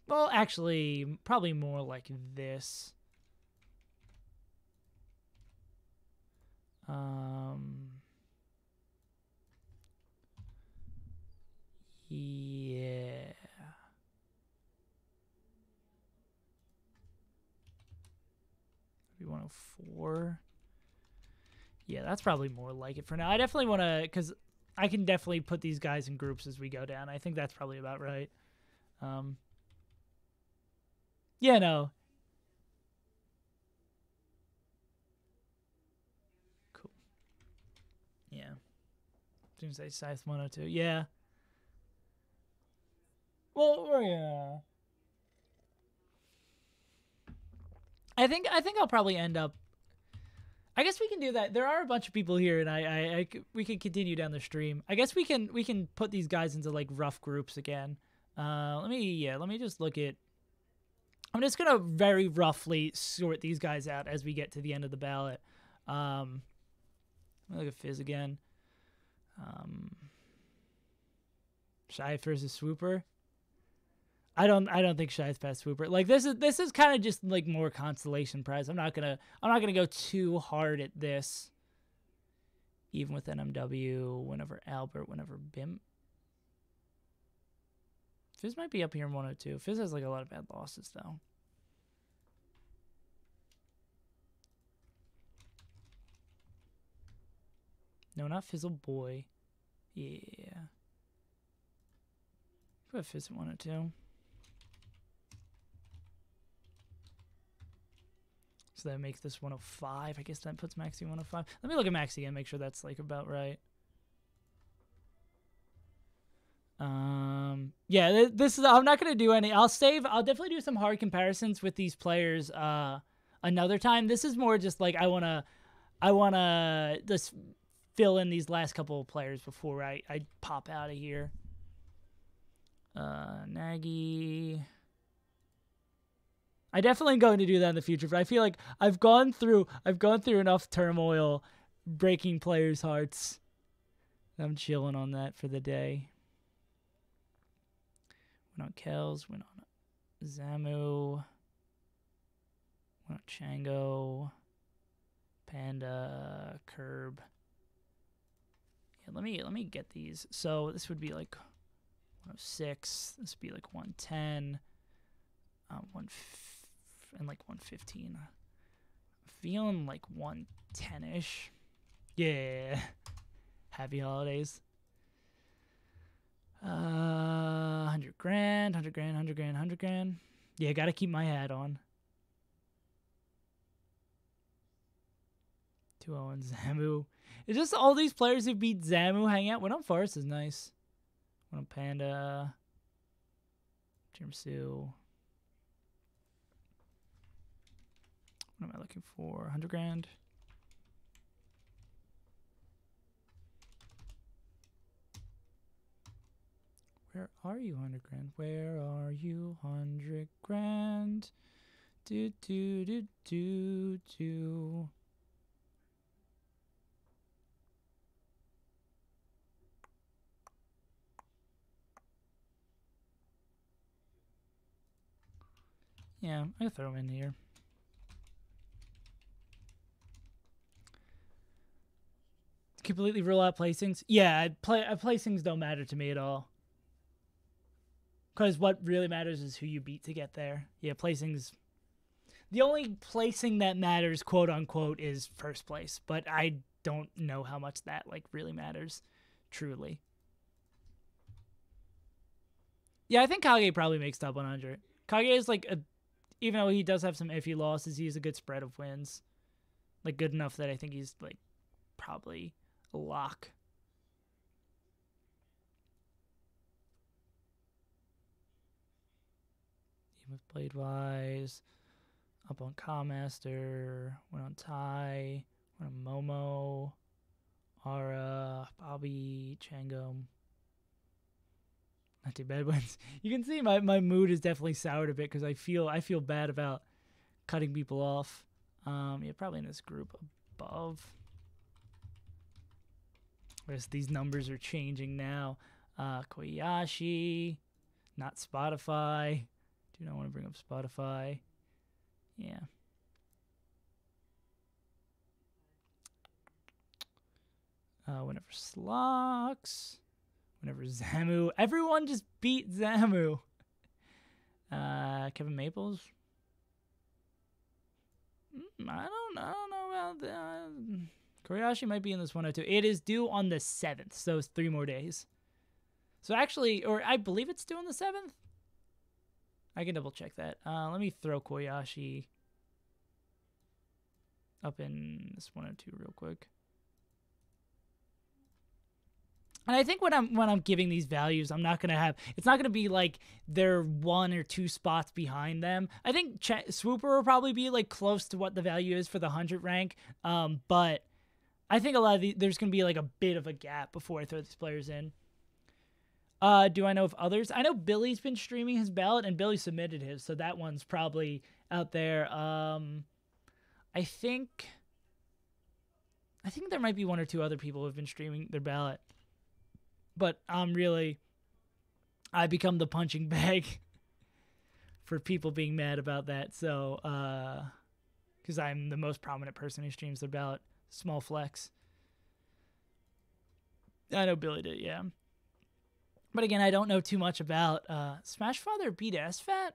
Well, actually, probably more like this. Yeah. Maybe 104. Yeah, that's probably more like it for now. I definitely want to, because I can definitely put these guys in groups as we go down. I think that's probably about right. Yeah, no. Cool. Yeah. Didn't say size 102. Yeah. Well, yeah. I think I'll probably end up. I guess we can do that. There are a bunch of people here, and we can continue down the stream. I guess we can put these guys into like rough groups again. Let me just look at. I'm just gonna very roughly sort these guys out as we get to the end of the ballot. Let me look at Fizz again. Shy versus Swooper. I don't think Shy's past Swooper. Like this is kind of just like more consolation prize. I'm not gonna go too hard at this. Even with NMW, whenever Albert, whenever Bim. Fizz might be up here in 102. Fizz has like a lot of bad losses though. No, not Fizzle Boy. Yeah. Put Fizz at 102. So that makes this 105. I guess that puts Maxi 105. Let me look at Maxi and make sure that's like about right. Yeah, this is. I'm not gonna do any. I'll definitely do some hard comparisons with these players. Another time. This is more just like I wanna just fill in these last couple of players before I pop out of here. Nagy. I definitely am going to do that in the future, but I feel like I've gone through enough turmoil breaking players' hearts. I'm chilling on that for the day. Went on Kells, went on Zamu, went on Chango, Panda, Curb. Yeah, let me get these. So this would be like 106. This would be like 110. And like 115. I'm feeling like 110-ish. Yeah. Happy holidays. 100 grand, 100 grand, 100 grand, 100 grand. Yeah, gotta keep my hat on. 2-0 and Zamu. It's just all these players who beat Zamu hang out. Went on Forest is nice. Went on Panda. Tiramisu. What am I looking for? 100 grand. Where are you, 100 grand? Where are you, 100 grand? Do do do do do. Yeah, I can throw him in here. Completely rule out placings. Yeah, placings don't matter to me at all. Because what really matters is who you beat to get there. Yeah, placings. The only placing that matters, quote unquote, is first place. But I don't know how much that like really matters, truly. Yeah, I think Kage probably makes top 100. Kage is like a, even though he does have some iffy losses, he has a good spread of wins. Like good enough that I think he's like probably a lock. Even with Blade Wise, up on Kamaster, went on Tai, went on Momo, Ara, Bobby, Changum. Not too bad wins. You can see my mood is definitely soured a bit because I feel bad about cutting people off. Yeah, probably in this group above. Whereas these numbers are changing now. Koyashi, not Spotify. Do not want to bring up Spotify. Yeah. Whenever Slox. Whenever Zamu. Everyone just beat Zamu. Kevin Maples. I don't know about that. Koyashi might be in this 102. It is due on the 7th, so it's 3 more days. So actually, or I believe it's due on the 7th. I can double check that. Let me throw Koyashi up in this 102 real quick. And I think when I'm giving these values, I'm not gonna have, it's not gonna be like they're 1 or 2 spots behind them. I think Swooper will probably be like close to what the value is for the 100 rank. But I think a lot of there's gonna be like a bit of a gap before I throw these players in. Do I know of others? I know Billy's been streaming his ballot, and Billy submitted his, so that one's probably out there. I think there might be 1 or 2 other people who have been streaming their ballot. But I become the punching bag for people being mad about that. So, because I'm the most prominent person who streams their ballot. Small flex. I know Billy did, yeah. But again, I don't know too much about Smash Father beat SFAT?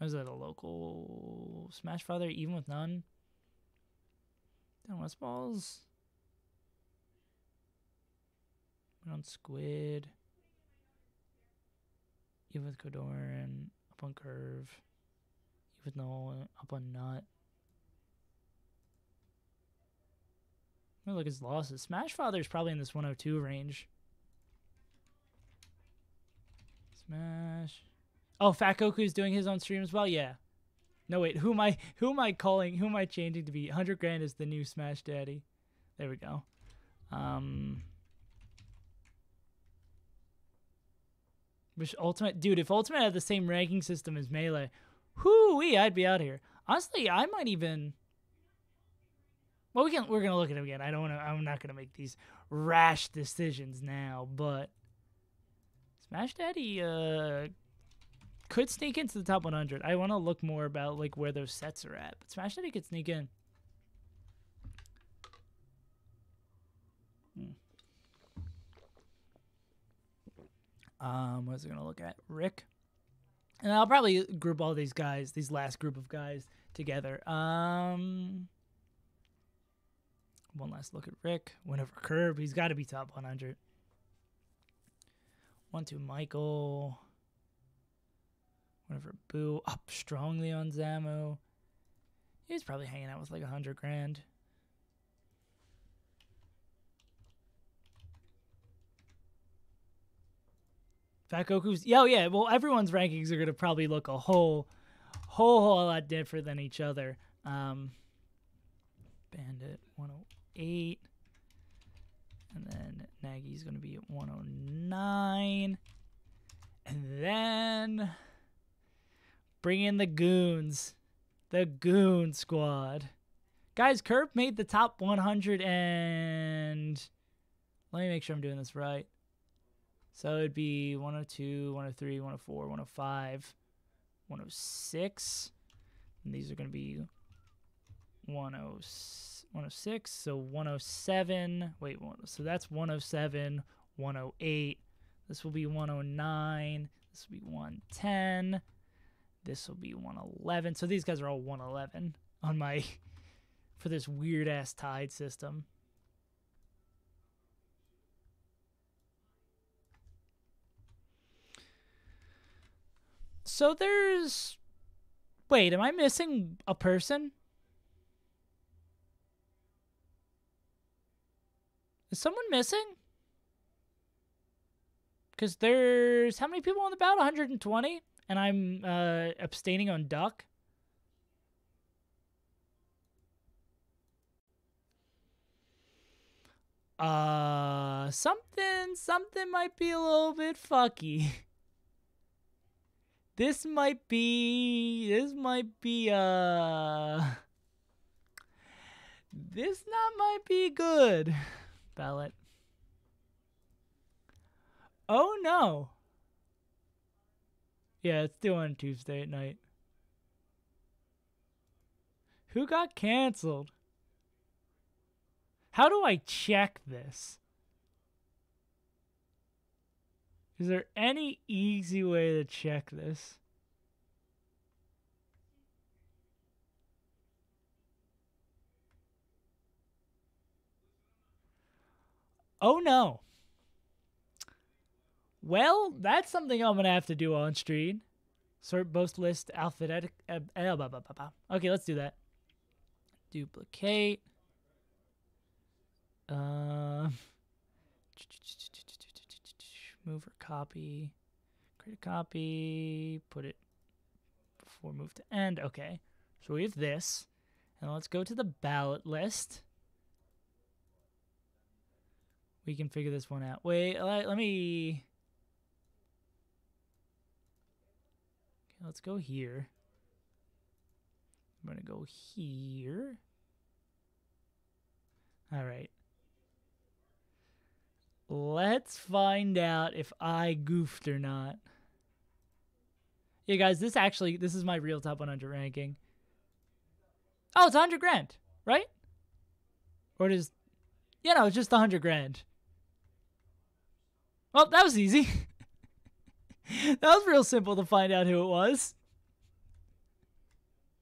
Was that a local Smash Father, even with none? Down West Balls. On Squid, even with Kodoran, up on Curve, even with Nolan, up on Nut. Let me look at his losses. Smash Father's probably in this 102 range. Smash. Oh, Fat Goku's doing his own stream as well? Yeah. No, wait, who am I calling, who am I changing to be? 100 grand is the new Smash Daddy. There we go. Which Ultimate, dude, if Ultimate had the same ranking system as Melee, whoo-wee, I'd be out here. Honestly, I might even, well, we're gonna look at it again. I'm not gonna make these rash decisions now, but Smash Daddy could sneak into the top 100. I want to look more about like where those sets are at, but Smash Daddy could sneak in. What was I gonna look at? Rick, and I'll probably group all these guys, these last group of guys, together. One last look at Rick. Whenever Curb, he's got to be top 100. 1-2 Michael. Whenever Boo, up strongly on Zamu. He's probably hanging out with like 100 grand. Fat Goku's, yeah. Well, everyone's rankings are gonna probably look a whole lot different than each other. Bandit 108, and then Nagy's gonna be at 109, and then Bring in the goons. The goon squad. Guys, Curb made the top 100 and... Let me make sure I'm doing this right. So it'd be 102, 103, 104, 105, 106. And these are going to be 106. So 107. Wait, so that's 107, 108. This will be 109. This will be 110. This will be 111. So these guys are all 111 on my... for this weird-ass tied system. So there's... Wait, am I missing a person? Is someone missing? Because there's... How many people on the ballot? 120? And I'm abstaining on Duck? Something might be a little bit fucky. This might be this might be good. Ballot. Oh no. Yeah, it's due on Tuesday at night. Who got canceled? How do I check this? Is there any easy way to check this? Oh no. Well, that's something I'm going to have to do on stream. Sort both list alphabetic. Okay, let's do that. Duplicate. Move or copy. Create a copy. Put it before move to end. Okay. So we have this. And let's go to the ballot list. We can figure this one out. Wait, let me... Okay, let's go here. I'm going to go here. All right. Let's find out if I goofed or not. Yeah, guys, this is my real top 100 ranking. Oh, it's 100 grand, right? Or it is... Yeah, no, it's just 100 grand. Well, that was easy. That was real simple to find out who it was.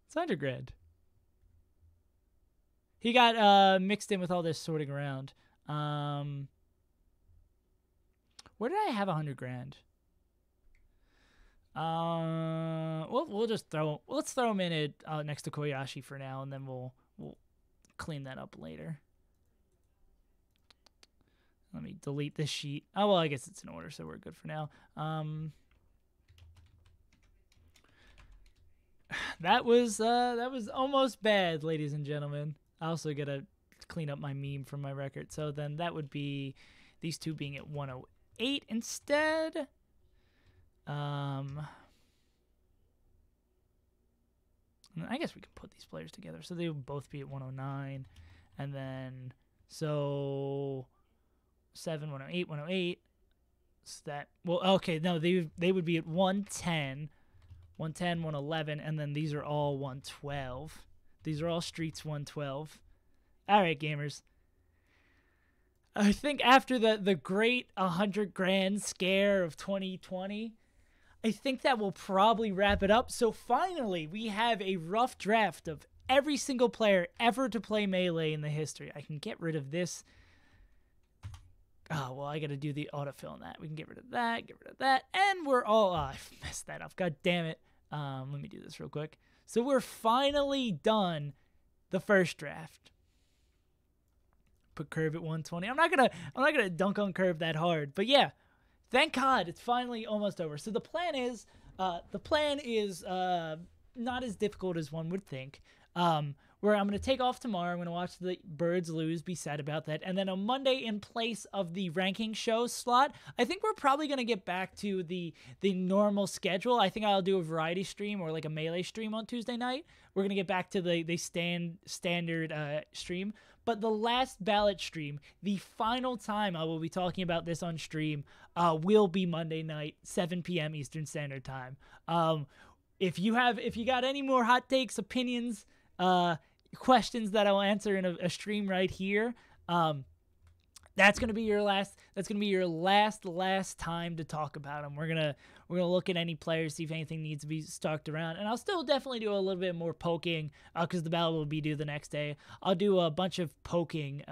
It's 100 grand. He got mixed in with all this sorting around. Where did I have 100 grand? Let's throw him in at next to Koyashi for now, and then we'll clean that up later. Let me delete this sheet. Oh well, I guess it's in order, so we're good for now. That was almost bad, ladies and gentlemen. I also gotta clean up my meme from my record. So then that would be these two being at 108 instead. I guess we can put these players together. So they would both be at 109. And then, so 7, 108, 108. So that, well, okay, no, they would be at 110, 110, 111, and then these are all 112. These are all streets 112. All right, gamers. I think after the great 100 grand scare of 2020, I think that will probably wrap it up. So finally, we have a rough draft of every single player ever to play Melee in the history. I can get rid of this. Oh, well, I got to do the autofill on that. We can get rid of that, and we're all... Oh, I messed that up. God damn it. Let me do this real quick. So we're finally done the first draft. Put Curve at 120. I'm not gonna dunk on Curve that hard, but yeah, thank God it's finally almost over. So the plan is not as difficult as one would think. where I'm going to take off tomorrow. I'm going to watch the Birds lose, be sad about that. And then on Monday, in place of the ranking show slot, I think we're probably going to get back to the normal schedule. I think I'll do a variety stream or like a Melee stream on Tuesday night. We're going to get back to the standard stream. But the last ballot stream, the final time I will be talking about this on stream, will be Monday night, 7 p.m. Eastern Standard Time. If you got any more hot takes, opinions, questions that I'll answer in a stream right here, that's gonna be your last. That's gonna be your last time to talk about them. We're gonna look at any players, see if anything needs to be stalked around, and I'll still definitely do a little bit more poking because the ballot will be due the next day. I'll do a bunch of poking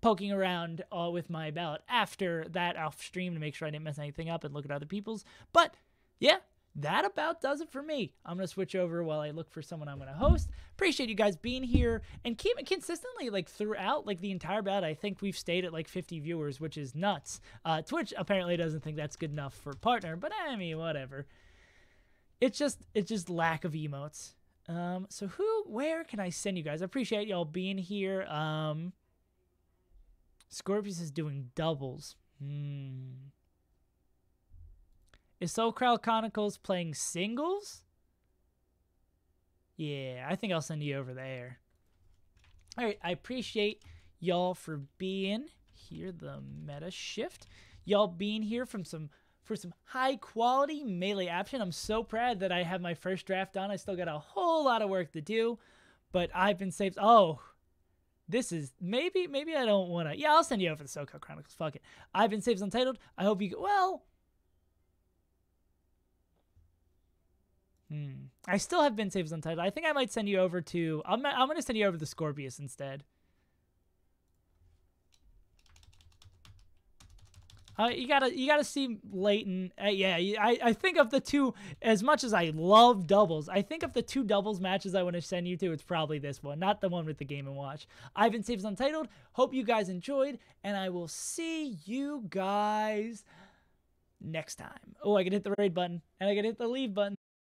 around with my ballot after that off stream to make sure I didn't mess anything up and look at other people's. But yeah, that about does it for me. I'm going to switch over while I look for someone I'm going to host. Appreciate you guys being here and keep it consistently like throughout like the entire ballot. I think we've stayed at like 50 viewers, which is nuts. Twitch apparently doesn't think that's good enough for partner, but I mean, whatever. It's just lack of emotes. So where can I send you guys? I appreciate y'all being here. Scorpius is doing doubles. Is Soul Crowd Chronicles playing singles? Yeah, I think I'll send you over there. All right, I appreciate y'all for being here. The meta shift. Y'all being here for some high quality Melee action. I'm so proud that I have my first draft done. I still got a whole lot of work to do, but I've been saved. Oh, this is maybe I don't want to. Yeah, I'll send you over the Soul Crowd Chronicles. Fuck it. I've been saved Untitled. I hope you well. I still have been saved Untitled. I think I might send you over to. I'm gonna send you over to Scorpius instead. You gotta see Leighton. Yeah, I think of the two. As much as I love doubles, I think of the two doubles matches I want to send you to, it's probably this one, not the one with the Game & Watch. I've been saved Untitled. Hope you guys enjoyed, and I will see you guys next time. Oh, I can hit the raid button, and I can hit the leave button.